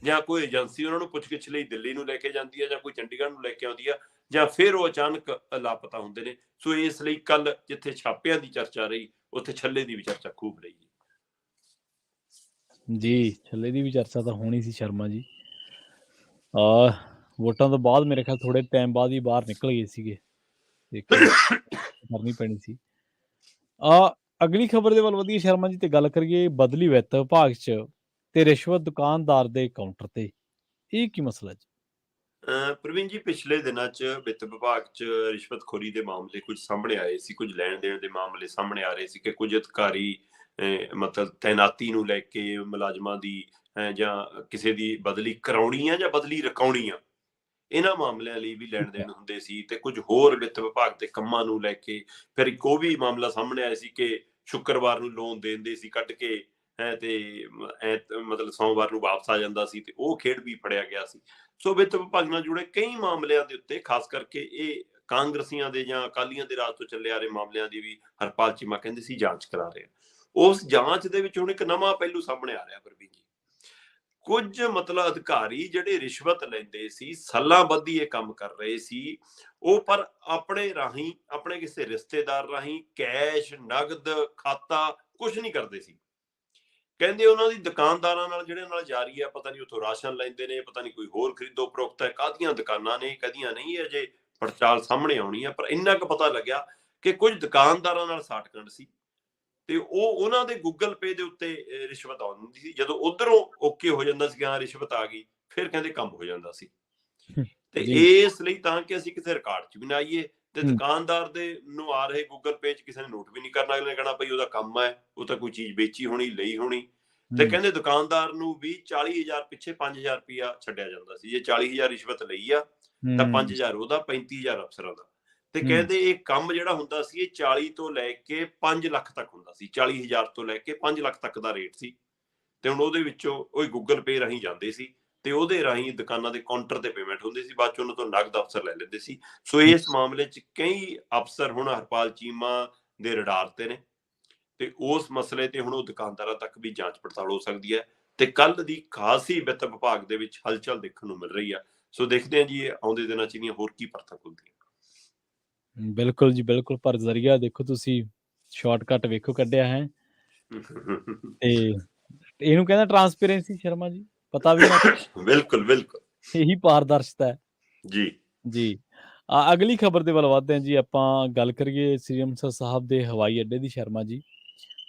ਜਾਂ ਕੋਈ ਏਜੰਸੀ ਉਹਨਾਂ ਨੂੰ ਪੁੱਛਗਿੱਛ ਲਈ ਦਿੱਲੀ ਨੂੰ ਲੈ ਕੇ ਜਾਂਦੀ ਹੈ ਜਾਂ ਕੋਈ ਚੰਡੀਗੜ੍ਹ ਨੂੰ ਲੈ ਕੇ ਆਉਂਦੀ ਆ, ਜਾਂ ਫਿਰ ਉਹ ਅਚਾਨਕ ਲਾਪਤਾ ਹੁੰਦੇ ਨੇ। ਸੋ ਇਸ ਲਈ ਕੱਲ ਜਿੱਥੇ ਛਾਪਿਆਂ ਦੀ ਚਰਚਾ ਰਹੀ, ਉੱਥੇ ਛੱਲੇ ਦੀ ਵੀ ਚਰਚਾ ਖੂਬ ਰਹੀ ਜੀ। ਛੱਲੇ ਦੀ ਵੀ ਚਰਚਾ ਤਾਂ ਹੋਣੀ ਸੀ ਸ਼ਰਮਾ ਜੀ। ਵੋਟਾਂ ਤੋਂ ਬਾਅਦ ਮੇਰੇ ਖਿਆਲ ਥੋੜੇ ਟਾਈਮ ਬਾਅਦ ਹੀ ਬਾਹਰ ਨਿਕਲ ਗਏ ਸੀਗੇ, ਕਰਨੀ ਪੈਣੀ ਸੀ। ਅਗਲੀ ਖਬਰ ਦੇ ਵੱਲ ਵਧੀਏ ਸ਼ਰਮਾ ਜੀ, ਤੇ ਗੱਲ ਕਰੀਏ ਬਦਲੀ ਵਿੱਤ ਵਿਭਾਗ 'ਚ ਤੇ ਰਿਸ਼ਵਤ ਦੁਕਾਨਦਾਰ ਦੇ ਕਾਊਂਟਰ ਤੇ। ਇਹ ਕੀ ਮਸਲਾ ਜੀ? ਪ੍ਰਵੀਨ ਜੀ, ਪਿਛਲੇ ਦਿਨਾਂ 'ਚ ਵਿੱਤ ਵਿਭਾਗ 'ਚ ਰਿਸ਼ਵਤਖੋਰੀ ਦੇ ਮਾਮਲੇ ਕੁਝ ਸਾਹਮਣੇ ਆਏ ਸੀ, ਕੁਝ ਲੈਣ ਦੇਣ ਦੇ ਮਾਮਲੇ ਸਾਹਮਣੇ ਆ ਰਹੇ ਸੀ ਕਿ ਕੁਝ ਅਧਿਕਾਰੀ ਮਤਲਬ ਤੈਨਾਤੀ ਨੂੰ ਲੈ ਕੇ ਮੁਲਾਜ਼ਮਾਂ ਦੀ ਜਾਂ ਕਿਸੇ ਦੀ ਬਦਲੀ ਕਰਾਉਣੀ ਆ ਜਾਂ ਬਦਲੀ ਰਕਾਉਣੀ ਆ, ਇਹਨਾਂ ਮਾਮਲਿਆਂ ਲਈ ਵੀ ਲੈਣ ਦੇਣ ਹੁੰਦੇ ਸੀ, ਤੇ ਕੁਝ ਹੋਰ ਵਿੱਤ ਵਿਭਾਗ ਦੇ ਕੰਮਾਂ ਨੂੰ ਲੈ ਕੇ ਫਿਰ ਇੱਕ ਉਹ ਵੀ ਮਾਮਲਾ ਸਾਹਮਣੇ ਆਇਆ ਸੀ ਕਿ ਸ਼ੁੱਕਰਵਾਰ ਨੂੰ ਲੋਨ ਦੇਂਦੇ ਸੀ ਕੱਢ ਕੇ, ਤੇ ਮਤਲਬ ਸੋਮਵਾਰ ਨੂੰ ਵਾਪਸ ਆ ਜਾਂਦਾ ਸੀ, ਤੇ ਉਹ ਖੇਡ ਵੀ ਫੜਿਆ ਗਿਆ ਸੀ। ਸੋ ਵਿੱਤ ਵਿਭਾਗ ਨਾਲ ਜੁੜੇ ਕਈ ਮਾਮਲਿਆਂ ਦੇ ਉੱਤੇ, ਖਾਸ ਕਰਕੇ ਇਹ ਕਾਂਗਰਸੀਆਂ ਦੇ ਜਾਂ ਅਕਾਲੀਆਂ ਦੇ ਰਾਜ ਤੋਂ ਚੱਲੇ ਆ ਰਹੇ ਮਾਮਲਿਆਂ ਦੀ ਵੀ ਹਰਪਾਲ ਚੀਮਾ ਕਹਿੰਦੇ ਸੀ ਜਾਂਚ ਕਰਾ ਰਹੇ। ਉਸ ਜਾਂਚ ਦੇ ਵਿੱਚ ਹੁਣ ਇੱਕ ਨਵਾਂ ਪਹਿਲੂ ਸਾਹਮਣੇ ਆ ਰਿਹਾ ਪ੍ਰਵੀਨ ਜੀ। ਕੁਝ ਮਤਲਬ ਅਧਿਕਾਰੀ ਜਿਹੜੇ ਰਿਸ਼ਵਤ ਲੈਂਦੇ ਸੀ, ਸਾਲਾਂ ਬੱਧੀ ਇਹ ਕੰਮ ਕਰ ਰਹੇ ਸੀ, ਉਹ ਪਰ ਆਪਣੇ ਰਾਹੀਂ, ਆਪਣੇ ਕਿਸੇ ਰਿਸ਼ਤੇਦਾਰ ਰਾਹੀਂ ਕੈਸ਼, ਨਗਦ, ਖਾਤਾ ਕੁਝ ਨਹੀਂ ਕਰਦੇ ਸੀ। ਕਹਿੰਦੇ ਉਹਨਾਂ ਦੀ ਦੁਕਾਨਦਾਰਾਂ ਨਾਲ ਜਿਹੜੇ ਨਾਲ ਜਾਰੀ ਹੈ, ਪਤਾ ਨਹੀਂ ਉੱਥੋਂ ਰਾਸ਼ਨ ਲੈਂਦੇ ਨੇ, ਪਤਾ ਨਹੀਂ ਕੋਈ ਹੋਰ ਖਰੀਦੋ ਫਰੋਖਤ ਹੈ, ਕਾਹਦੀਆਂ ਦੁਕਾਨਾਂ ਨੇ, ਕਦੀਆਂ ਨਹੀਂ, ਅਜੇ ਪੜਤਾਲ ਸਾਹਮਣੇ ਆਉਣੀ ਹੈ। ਪਰ ਇੰਨਾ ਕੁ ਪਤਾ ਲੱਗਿਆ ਕਿ ਕੁਝ ਦੁਕਾਨਦਾਰਾਂ ਨਾਲ ਸਾਠਗੰਢ ਸੀ, ਤੇ ਉਹ ਉਹਨਾਂ ਦੇ ਗੂਗਲ ਪੇ ਦੇ ਉੱਤੇ ਰਿਸ਼ਵਤ ਆਉਂਦੀ ਸੀ। ਜਦੋਂ ਉਧਰੋਂ ਓਕੇ ਹੋ ਜਾਂਦਾ ਸੀ ਕਿ ਹਾਂ ਰਿਸ਼ਵਤ ਆ ਗਈ, ਫਿਰ ਕਹਿੰਦੇ ਕੰਮ ਹੋ ਜਾਂਦਾ ਸੀ। ਤੇ ਇਸ ਲਈ ਤਾਂ ਕਿ ਅਸੀਂ ਕਿਸੇ ਰਿਕਾਰਡ 'ਚ ਵੀ ਨਾ ਆਈਏ, ਤੇ ਦੁਕਾਨਦਾਰ ਦੇ ਨੂੰ ਆ ਰਹੇ ਗੂਗਲ ਪੇ 'ਚ ਕਿਸੇ ਨੇ ਨੋਟ ਵੀ ਨਹੀਂ ਕਰਨਾ। ਅਗਲੇ ਨੇ ਕਹਿਣਾ ਭਈ ਉਹਦਾ ਕੰਮ ਹੈ, ਉਹ ਤਾਂ ਕੋਈ ਚੀਜ਼ ਵੇਚੀ ਹੋਣੀ, ਲਈ ਹੋਣੀ। ਤੇ ਕਹਿੰਦੇ ਦੁਕਾਨਦਾਰ ਨੂੰ ਵੀ 40,000 ਪਿੱਛੇ 5,000 ਰੁਪਇਆ ਛੱਡਿਆ ਜਾਂਦਾ ਸੀ। ਜੇ 40,000 ਰਿਸ਼ਵਤ ਲਈ ਆ ਤਾਂ 5,000 ਉਹਦਾ, 35,000 ਅਫਸਰਾਂ ਦਾ। ਤੇ ਕਹਿੰਦੇ ਇਹ ਕੰਮ ਜਿਹੜਾ ਹੁੰਦਾ ਸੀ, ਇਹ 40 ਤੋਂ ਲੈ ਕੇ 5 ਲੱਖ ਤੱਕ ਹੁੰਦਾ ਸੀ। 40,000 ਤੋਂ ਲੈ ਕੇ 5 ਲੱਖ ਤੱਕ ਦਾ ਰੇਟ ਸੀ। ਤੇ ਹੁਣ ਉਹਦੇ ਵਿੱਚੋਂ ਉਹ ਗੂਗਲ ਪੇ ਰਾਹੀਂ ਜਾਂਦੇ ਸੀ, ਤੇ ਉਹਦੇ ਰਾਹੀਂ ਦੁਕਾਨਾਂ ਦੇ ਕਾਊਂਟਰ ਤੇ ਪੇਮੈਂਟ ਹੁੰਦੀ ਸੀ, ਬਾਅਦ ਚ ਉਹਨਾਂ ਤੋਂ ਨਗਦ ਅਫਸਰ ਲੈ ਲੈਂਦੇ ਸੀ। ਸੋ ਇਸ ਮਾਮਲੇ 'ਚ ਕਈ ਅਫਸਰ ਹੁਣ ਹਰਪਾਲ ਚੀਮਾ ਦੇ ਰਡਾਰ ਤੇ ਨੇ, ਤੇ ਉਸ ਮਸਲੇ ਤੇ ਹੁਣ ਉਹ ਦੁਕਾਨਦਾਰਾਂ ਤੱਕ ਵੀ ਜਾਂਚ ਪੜਤਾਲ ਹੋ ਸਕਦੀ ਹੈ। ਤੇ ਕੱਲ ਦੀ ਖਾਸੀ ਵਿੱਤ ਵਿਭਾਗ ਦੇ ਵਿੱਚ ਹਲਚਲ ਦੇਖਣ ਨੂੰ ਮਿਲ ਰਹੀ ਆ। ਸੋ ਦੇਖਦੇ ਹਾਂ ਜੀ ਇਹ ਆਉਂਦੇ ਦਿਨਾਂ 'ਚ ਇਹਦੀਆਂ ਹੋਰ ਕੀ ਪਰਤਾਂ ਖੁੱਲਦੀਆਂ। ਬਿਲਕੁਲ ਜੀ ਬਿਲਕੁਲ, ਪਰ ਜ਼ਰੀਆ ਦੇਖੋ ਤੁਸੀਂ ਸ਼ਾਰਟਕਟ ਵੇਖੋ ਕੱਢਿਆ ਹੈ, ਤੇ ਇਹਨੂੰ ਕਹਿੰਦਾ ਟਰਾਂਸਪੇਰੈਂਸੀ ਸ਼ਰਮਾ ਜੀ, ਪਤਾ ਵੀ ਨਾ। ਬਿਲਕੁਲ ਬਿਲਕੁਲ, ਇਹੀ ਪਾਰਦਰਸ਼ਤਾ ਹੈ ਜੀ ਜੀ। ਅਗਲੀ ਖਬਰ ਦੇ ਵੱਲ ਵਧਦੇ ਹਾਂ ਜੀ। ਆਪਾਂ ਗੱਲ ਕਰੀਏ ਸ੍ਰੀ ਅੰਮ੍ਰਿਤਸਰ ਸਾਹਿਬ ਦੇ ਹਵਾਈ ਅੱਡੇ ਦੀ ਸ਼ਰਮਾ ਜੀ।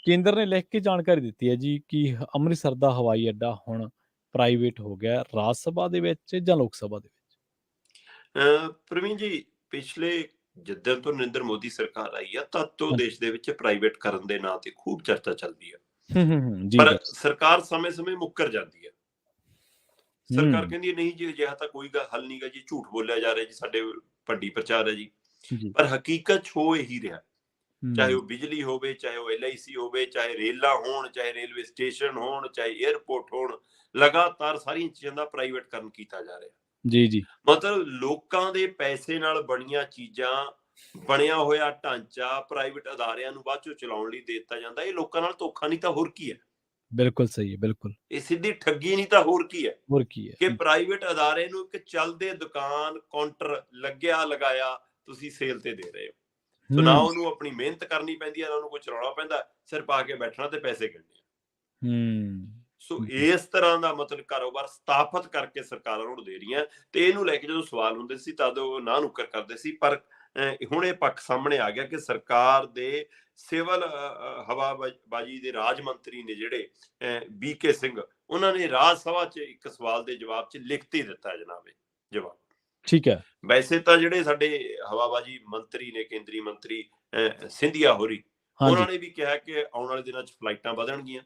ਕੇਂਦਰ ਨੇ ਲਿਖ ਕੇ ਜਾਣਕਾਰੀ ਦਿੱਤੀ ਹੈ ਜੀ ਕਿ ਅੰਮ੍ਰਿਤਸਰ ਦਾ ਹਵਾਈ ਅੱਡਾ ਹੁਣ ਪ੍ਰਾਈਵੇਟ ਹੋ ਗਿਆ, ਰਾਜ ਸਭਾ ਦੇ ਵਿੱਚ ਜਾਂ ਲੋਕ ਸਭਾ ਦੇ ਵਿੱਚ। ਪ੍ਰਵੀਨ ਜੀ, ਪਿਛਲੇ ਜਿੱਦਣ ਤੋਂ ਨਰਿੰਦਰ ਮੋਦੀ ਸਰਕਾਰ ਆਈ ਆ, ਤਦ ਤੋਂ ਦੇਸ਼ ਦੇ ਵਿੱਚ ਪ੍ਰਾਈਵੇਟ ਕਰਨ ਦੇ ਨਾਂ ਤੇ ਖੂਬ ਚਰਚਾ ਚੱਲਦੀ ਆ, ਪਰ ਸਰਕਾਰ ਸਮੇਂ-ਸਮੇਂ ਮੁੱਕਰ ਜਾਂਦੀ ਹੈ। ਸਰਕਾਰ ਕਹਿੰਦੀ ਹੈ ਨਹੀਂ ਜੀ, ਅਜਿਹਾ ਤਾਂ ਕੋਈ ਹੱਲ ਨਹੀਂ ਗਾ ਜੀ, ਝੂਠ ਬੋਲਿਆ ਜਾ ਰਿਹਾ ਜੀ, ਸਾਡੇ ਭੰਡੀ ਪ੍ਰਚਾਰ ਹੈ ਜੀ। ਪਰ ਹਕੀਕਤ ਹੋ ਇਹੀ ਰਿਹਾ, ਚਾਹੇ ਉਹ ਬਿਜਲੀ ਹੋਵੇ, ਚਾਹੇ ਉਹ LIC ਹੋਵੇ, ਚਾਹੇ ਰੇਲਾਂ ਹੋਣ, ਚਾਹੇ ਰੇਲਵੇ ਸਟੇਸ਼ਨ ਹੋਣ, ਚਾਹੇ ਏਅਰਪੋਰਟ ਹੋਣ, ਲਗਾਤਾਰ ਸਾਰੀਆਂ ਚੀਜ਼ਾਂ ਦਾ ਪ੍ਰਾਈਵੇਟਕਰਨ ਕੀਤਾ ਜਾ ਰਿਹਾ। ਜੀ ਮਤਲਬ ਲੋਕਾਂ ਦੇ ਪੈਸੇ ਨਾਲ ਬਣੀਆਂ ਚੀਜ਼ਾਂ, ਬਣਿਆ ਹੋਇਆ ਢਾਂਚਾ ਪ੍ਰਾਈਵੇਟ ਅਦਾਰਿਆਂ ਨੂੰ ਬਾਅਦ ਚੋਂ ਚਲਾਉਣ ਲਈ ਦੇ ਦਿੱਤਾ ਜਾਂਦਾ। ਇਹ ਲੋਕਾਂ ਨਾਲ ਧੋਖਾ ਨਹੀਂ ਤਾਂ ਹੋਰ ਕੀ ਹੈ? ਬਿਲਕੁਲ ਸਹੀ ਹੈ, ਬਿਲਕੁਲ ਇਹ ਸਿੱਧੀ ਠੱਗੀ ਨਹੀਂ ਤਾਂ ਹੋਰ ਕੀ ਹੈ? ਹੋਰ ਕੀ ਹੈ ਕਿ ਪ੍ਰਾਈਵੇਟ ਅਦਾਰੇ ਨੂੰ ਇੱਕ ਚੱਲਦੇ ਦੁਕਾਨ, ਕਾਊਂਟਰ ਲੱਗਿਆ ਲਗਾਇਆ ਤੁਸੀਂ ਸੇਲ ਤੇ ਦੇ ਰਹੇ ਹੋ। ਸੋ ਨਾ ਉਹਨੂੰ ਆਪਣੀ ਮਿਹਨਤ ਕਰਨੀ ਪੈਂਦੀ ਹੈ, ਨਾ ਉਹਨੂੰ ਕੋਈ ਚਲਾਉਣਾ ਪੈਂਦਾ, ਸਿਰਫ ਆ ਕੇ ਬੈਠਣਾ ਤੇ ਪੈਸੇ ਗਿਣਨੇ। ਸੋ ਇਸ ਤਰ੍ਹਾਂ ਦਾ ਮਤਲਬ ਕਾਰੋਬਾਰ ਸਥਾਪਿਤ ਕਰਕੇ ਸਰਕਾਰਾਂ ਨੂੰ ਦੇ ਰਹੀਆਂ। ਤੇ ਇਹਨੂੰ ਲੈ ਕੇ ਜਦੋਂ ਸਵਾਲ ਹੁੰਦੇ ਸੀ ਤਦ ਉਹ ਨਾ ਨੁੱਕਰ ਕਰਦੇ ਸੀ, ਪਰ ਹੁਣ ਇਹ ਪੱਖ ਸਾਹਮਣੇ ਆ ਗਿਆ ਕਿ ਸਰਕਾਰ ਦੇ ਸਿਵਲ ਹਵਾਬਾਜੀ ਦੇ ਰਾਜ ਮੰਤਰੀ ਨੇ ਜਿਹੜੇ BK ਸਿੰਘ, ਉਹਨਾਂ ਨੇ ਰਾਜ ਸਭਾ 'ਚ ਇੱਕ ਸਵਾਲ ਦੇ ਜਵਾਬ 'ਚ ਲਿਖਤੀ ਦਿੱਤਾ ਜਨਾਬ ਜਵਾਬ। ਠੀਕ ਹੈ, ਵੈਸੇ ਤਾਂ ਜਿਹੜੇ ਸਾਡੇ ਹਵਾਬਾਜੀ ਮੰਤਰੀ ਨੇ, ਕੇਂਦਰੀ ਮੰਤਰੀ ਸਿੰਧੀਆ ਹੋਰੀ, ਉਹਨਾਂ ਨੇ ਵੀ ਕਿਹਾ ਕਿ ਆਉਣ ਵਾਲੇ ਦਿਨਾਂ 'ਚ ਫਲਾਈਟਾਂ ਵਧਣਗੀਆਂ,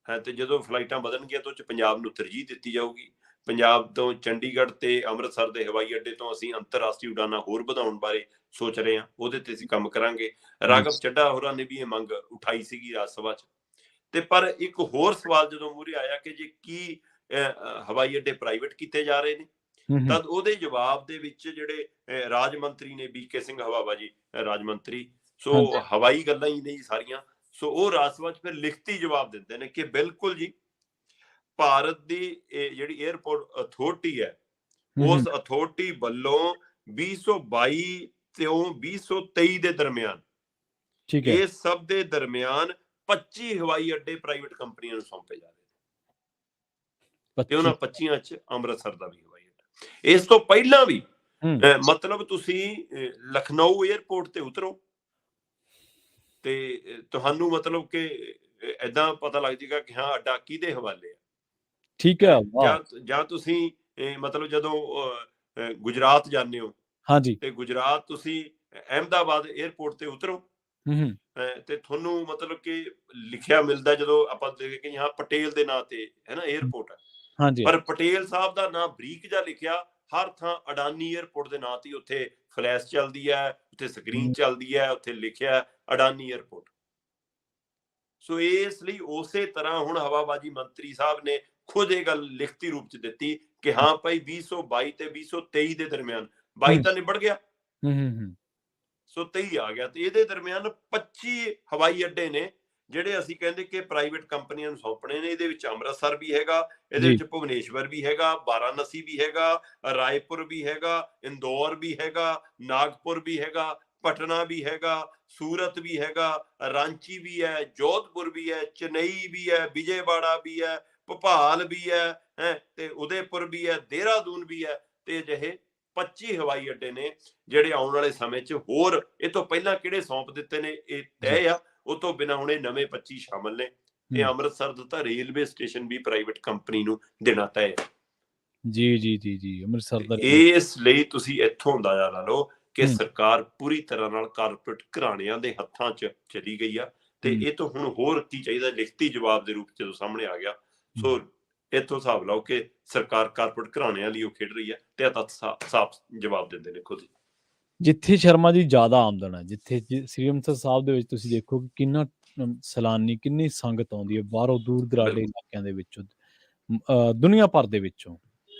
ਤੇ ਜਦੋਂ ਫਲਾਈਟਾਂ ਵਧਣਗੀਆਂ ਤਾਂ ਉਹ 'ਚ ਪੰਜਾਬ ਨੂੰ ਤਰਜੀਹ ਦਿੱਤੀ ਜਾਊਗੀ। ਪੰਜਾਬ ਤੋਂ ਚੰਡੀਗੜ੍ਹ ਤੇ ਅੰਮ੍ਰਿਤਸਰ ਦੇ ਹਵਾਈ ਅੱਡੇ ਤੋਂ ਅਸੀਂ ਅੰਤਰਰਾਸ਼ਟਰੀ ਉਡਾਨਾਂ ਹੋਰ ਵਧਾਉਣ ਬਾਰੇ ਸੋਚ ਰਹੇ ਹਾਂ, ਉਹਦੇ ਤੇ ਅਸੀਂ ਕੰਮ ਕਰਾਂਗੇ। ਰਾਘਵ ਚੱਡਾ ਹੋਰਾਂ ਨੇ ਵੀ ਇਹ ਮੰਗ ਉਠਾਈ ਸੀਗੀ ਰਾਜ ਸਭਾ 'ਚ। ਤੇ ਪਰ ਇੱਕ ਹੋਰ ਸਵਾਲ ਜਦੋਂ ਮੂਹਰੇ ਆਇਆ ਕਿ ਜੇ ਕੀ ਹਵਾਈ ਅੱਡੇ ਪ੍ਰਾਈਵੇਟ ਕੀਤੇ ਜਾ ਰਹੇ ਨੇ, ਤਦ ਉਹਦੇ ਜਵਾਬ ਦੇ ਵਿੱਚ ਜਿਹੜੇ ਰਾਜ ਮੰਤਰੀ ਨੇ BK ਸਿੰਘ, ਹਵਾਬਾਜੀ ਰਾਜ ਮੰਤਰੀ, ਸੋ ਹਵਾਈ ਗੱਲਾਂ ਹੀ ਨਹੀਂ ਸਾਰੀਆਂ, ਸੋ ਉਹ ਰਾਜ ਸਭਾ 'ਚ ਫਿਰ ਲਿਖਤੀ ਜਵਾਬ ਦਿੰਦੇ ਨੇ ਕਿ ਬਿਲਕੁਲ ਜੀ, ਭਾਰਤ ਦੀ ਜਿਹੜੀ ਏਅਰਪੋਰਟ ਅਥਾਰਟੀ ਹੈ, ਉਸ ਅਥਾਰਟੀ ਵੱਲੋਂ 2022 ਤੋਂ 2023 ਦੇ ਦਰਮਿਆਨ, ਇਹ ਸਭ ਦੇ ਦਰਮਿਆਨ 25 ਹਵਾਈ ਅੱਡੇ ਪ੍ਰਾਈਵੇਟ ਕੰਪਨੀਆਂ ਨੂੰ ਸੌਂਪੇ ਜਾ ਰਹੇ, ਤੇ ਉਹਨਾਂ 25 'ਚ ਅੰਮ੍ਰਿਤਸਰ ਦਾ ਵੀ ਹਵਾਈ ਅੱਡਾ। ਇਸ ਤੋਂ ਪਹਿਲਾਂ ਵੀ ਮਤਲਬ ਤੁਸੀਂ ਲਖਨਊ ਏਅਰਪੋਰਟ ਤੇ ਉਤਰੋ ਤੇ ਤੁਹਾਨੂੰ ਮਤਲਬ ਕਿ ਏਦਾਂ ਪਤਾ ਲੱਗ ਜਾਏਗਾ ਕਿ ਹਾਂ ਅੱਡਾ ਕਿਹਦੇ ਹਵਾਲੇ ਆ। ਠੀਕ ਹੈ, ਜਾਂ ਤੁਸੀਂ ਮਤਲਬ ਜਦੋਂ ਗੁਜਰਾਤ ਜਾਂਦੇ ਹੋ, ਤੇ ਗੁਜਰਾਤ ਤੁਸੀਂ ਅਹਿਮਦਾਬਾਦ ਏਅਰਪੋਰਟ ਤੇ ਉਤਰੋ, ਤੇ ਤੁਹਾਨੂੰ ਮਤਲਬ ਕਿ ਲਿਖਿਆ ਮਿਲਦਾ, ਜਦੋਂ ਆਪਾਂ ਦੇਖੇ ਕਿ ਹਾਂ ਪਟੇਲ ਦੇ ਨਾਂ ਤੇ ਹੈ ਨਾ ਏਅਰਪੋਰਟ ਹੈ, ਪਰ ਪਟੇਲ ਸਾਹਿਬ ਦਾ ਨਾਂ ਬਰੀਕ ਜਿਹਾ ਲਿਖਿਆ, ਹਰ ਥਾਂ ਅਡਾਨੀ 에ਅਰਪੋਰਟ ਦੇ ਨਾਂ ਤੇ ਉੱਥੇ ਫਲੈਸ਼ ਚੱਲਦੀ ਹੈ, ਉੱਥੇ ਸਕਰੀਨ ਚੱਲਦੀ ਹੈ, ਉੱਥੇ ਲਿਖਿਆ ਅਡਾਨੀ 에ਅਰਪੋਰਟ। ਸੋ ਇਸ ਲਈ ਉਸੇ ਤਰ੍ਹਾਂ ਹੁਣ ਹਵਾਬਾਜੀ ਮੰਤਰੀ ਸਾਹਿਬ ਨੇ ਖੁਦ ਇਹ ਗੱਲ ਲਿਖਤੀ ਰੂਪ ਚ ਦਿੱਤੀ ਕਿ ਹਾਂ ਭਾਈ 2022 ਤੇ 2023 ਦੇ ਦਰਮਿਆਨ 22 ਤਾਂ ਨਿਬੜ ਗਿਆ, ਸੋ 23 ਆ ਗਿਆ, ਤੇ ਇਹਦੇ ਦਰਮਿਆਨ 25 ਹਵਾਈ ਅੱਡੇ ਨੇ ਜਿਹੜੇ ਅਸੀਂ ਕਹਿੰਦੇ ਕਿ ਪ੍ਰਾਈਵੇਟ ਕੰਪਨੀਆਂ ਨੂੰ ਸੌਂਪਣੇ ਨੇ। ਇਹਦੇ ਵਿੱਚ ਅੰਮ੍ਰਿਤਸਰ ਵੀ ਹੈਗਾ, ਇਹਦੇ ਵਿੱਚ ਭੁਵਨੇਸ਼ਵਰ ਵੀ ਹੈਗਾ, ਵਾਰਾਣਸੀ ਵੀ ਹੈਗਾ, ਰਾਏਪੁਰ ਵੀ ਹੈਗਾ, ਇੰਦੌਰ ਵੀ ਹੈਗਾ, ਨਾਗਪੁਰ ਵੀ ਹੈਗਾ, ਪਟਨਾ ਵੀ ਹੈਗਾ, ਸੂਰਤ ਵੀ ਹੈਗਾ, ਰਾਂਚੀ ਵੀ ਹੈ, ਜੋਧਪੁਰ ਵੀ ਹੈ, ਚੇਨਈ ਵੀ ਹੈ, ਵਿਜੇਵਾੜਾ ਵੀ ਹੈ, ਭੋਪਾਲ ਵੀ ਹੈ, ਤੇ ਉਦੈਪੁਰ ਵੀ ਹੈ, ਦੇਹਰਾਦੂਨ ਵੀ ਹੈ। ਤੇ ਅਜਿਹੇ 25 ਹਵਾਈ ਅੱਡੇ ਨੇ ਜਿਹੜੇ ਆਉਣ ਵਾਲੇ ਸਮੇਂ 'ਚ ਹੋਰ ਇਹ ਤੋਂ ਪਹਿਲਾਂ ਕਿਹੜੇ ਸੌਂਪ ਦਿੱਤੇ ਨੇ ਇਹ ਤੈਅ ਆ, ਉਹ ਤੋਂ ਬਿਨਾਂ ਹੁਣ ਇਹ ਨਵੇਂ 25 ਸ਼ਾਮਲ ਨੇ। ਤੇ ਅੰਮ੍ਰਿਤਸਰ ਦਾ ਤਾਂ ਰੇਲਵੇ ਸਟੇਸ਼ਨ ਵੀ ਪ੍ਰਾਈਵੇਟ ਕੰਪਨੀ ਨੂੰ ਦੇਣਾ ਤੈਅ ਹੈ। ਜੀ ਅੰਮ੍ਰਿਤਸਰ ਦਾ। ਇਸ ਲਈ ਤੁਸੀਂ ਇੱਥੋਂ ਅੰਦਾਜ਼ਾ ਲਾ ਲਓ ਕਿ ਸਰਕਾਰ ਪੂਰੀ ਤਰ੍ਹਾਂ ਨਾਲ ਕਾਰਪੋਰੇਟ ਘਰਾਣਿਆਂ ਦੇ ਹੱਥਾਂ 'ਚ ਚਲੀ ਗਈ ਆ। ਤੇ ਇਹ ਤੋਂ ਹੁਣ ਹੋਰ ਕੀ ਚਾਹੀਦਾ, ਲਿਖਤੀ ਜਵਾਬ ਦੇ ਰੂਪ 'ਚ ਜਦੋਂ ਸਾਹਮਣੇ ਆ ਗਿਆ। ਸੋ ਇੱਥੋਂ ਹਿਸਾਬ ਲਾਓ ਕਿ ਸਰਕਾਰ ਕਾਰਪੋਰੇਟ ਘਰਾਣਿਆਂ ਲਈ ਉਹ ਖੇਡ ਰਹੀ ਹੈ, ਤੇ ਤਾਂ ਸਾਫ਼ ਜਵਾਬ ਦਿੰਦੇ ਨੇ ਖੁਦ ਹੀ। ਜਿੱਥੇ ਸ਼ਰਮਾ ਜੀ ਜ਼ਿਆਦਾ ਆਮਦਨ ਹੈ, ਜਿੱਥੇ ਸ੍ਰੀ ਅੰਮ੍ਰਿਤਸਰ ਸਾਹਿਬ ਦੇ ਵਿੱਚ ਤੁਸੀਂ ਦੇਖੋ ਕਿ ਕਿੰਨਾ ਸੈਲਾਨੀ, ਕਿੰਨੀ ਸੰਗਤ ਆਉਂਦੀ ਹੈ ਬਾਹਰੋਂ, ਦੂਰ ਦਰਾਡੇ ਇਲਾਕਿਆਂ ਦੇ ਵਿੱਚੋਂ, ਦੁਨੀਆ ਭਰ ਦੇ ਵਿੱਚੋਂ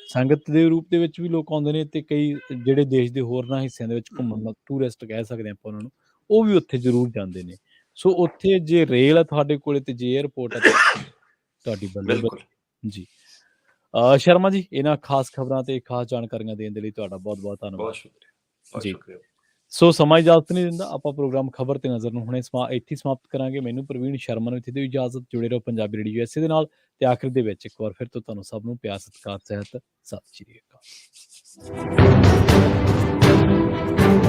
ਸੰਗਤ ਦੇ ਰੂਪ ਦੇ ਵਿੱਚ ਵੀ ਲੋਕ ਆਉਂਦੇ ਨੇ, ਤੇ ਕਈ ਜਿਹੜੇ ਦੇਸ਼ ਦੇ ਹੋਰਨਾਂ ਹਿੱਸਿਆਂ ਦੇ ਵਿੱਚ ਘੁੰਮਣ ਦਾ ਟੂਰਿਸਟ ਕਹਿ ਸਕਦੇ ਆਪਾਂ ਉਹਨਾਂ ਨੂੰ, ਉਹ ਵੀ ਉੱਥੇ ਜ਼ਰੂਰ ਜਾਂਦੇ ਨੇ। ਸੋ ਉੱਥੇ ਜੇ ਰੇਲ ਹੈ ਤੁਹਾਡੇ ਕੋਲੇ ਤੇ ਜੇ 에ਅਰਪੋਰਟ ਹੈ ਤੁਹਾਡੀ ਬੱਲੇ ਜੀ। ਸ਼ਰਮਾ ਜੀ, ਇਹਨਾਂ ਖਾਸ ਖਬਰਾਂ ਤੇ ਖਾਸ ਜਾਣਕਾਰੀਆਂ ਦੇਣ ਦੇ ਲਈ ਤੁਹਾਡਾ ਬਹੁਤ ਬਹੁਤ ਧੰਨਵਾਦ ਜੀ। ਸੋ ਸਮਾਂ ਇਜਾਜ਼ਤ ਨਹੀਂ ਦਿੰਦਾ, ਆਪਾਂ ਪ੍ਰੋਗਰਾਮ ਖਬਰ ਤੇ ਨਜ਼ਰ ਨੂੰ ਹੁਣੇ ਇੱਥੇ ਸਮਾਪਤ ਕਰਾਂਗੇ। ਮੈਨੂੰ ਪ੍ਰਵੀਨ ਸ਼ਰਮਾ ਨੂੰ ਇੱਥੇ ਦੀ ਇਜਾਜ਼ਤ। ਜੁੜੇ ਰਹੋ ਪੰਜਾਬੀ ਰੇਡੀਓ USA ਦੇ ਨਾਲ। ਤੇ ਆਖਿਰ ਦੇ ਵਿੱਚ ਇੱਕ ਵਾਰ ਫਿਰ ਤੋਂ ਤੁਹਾਨੂੰ ਸਭ ਨੂੰ ਪਿਆਰ ਸਤਿਕਾਰ ਸਹਿਤ ਸਤਿ ਸ਼੍ਰੀ ਅਕਾਲ।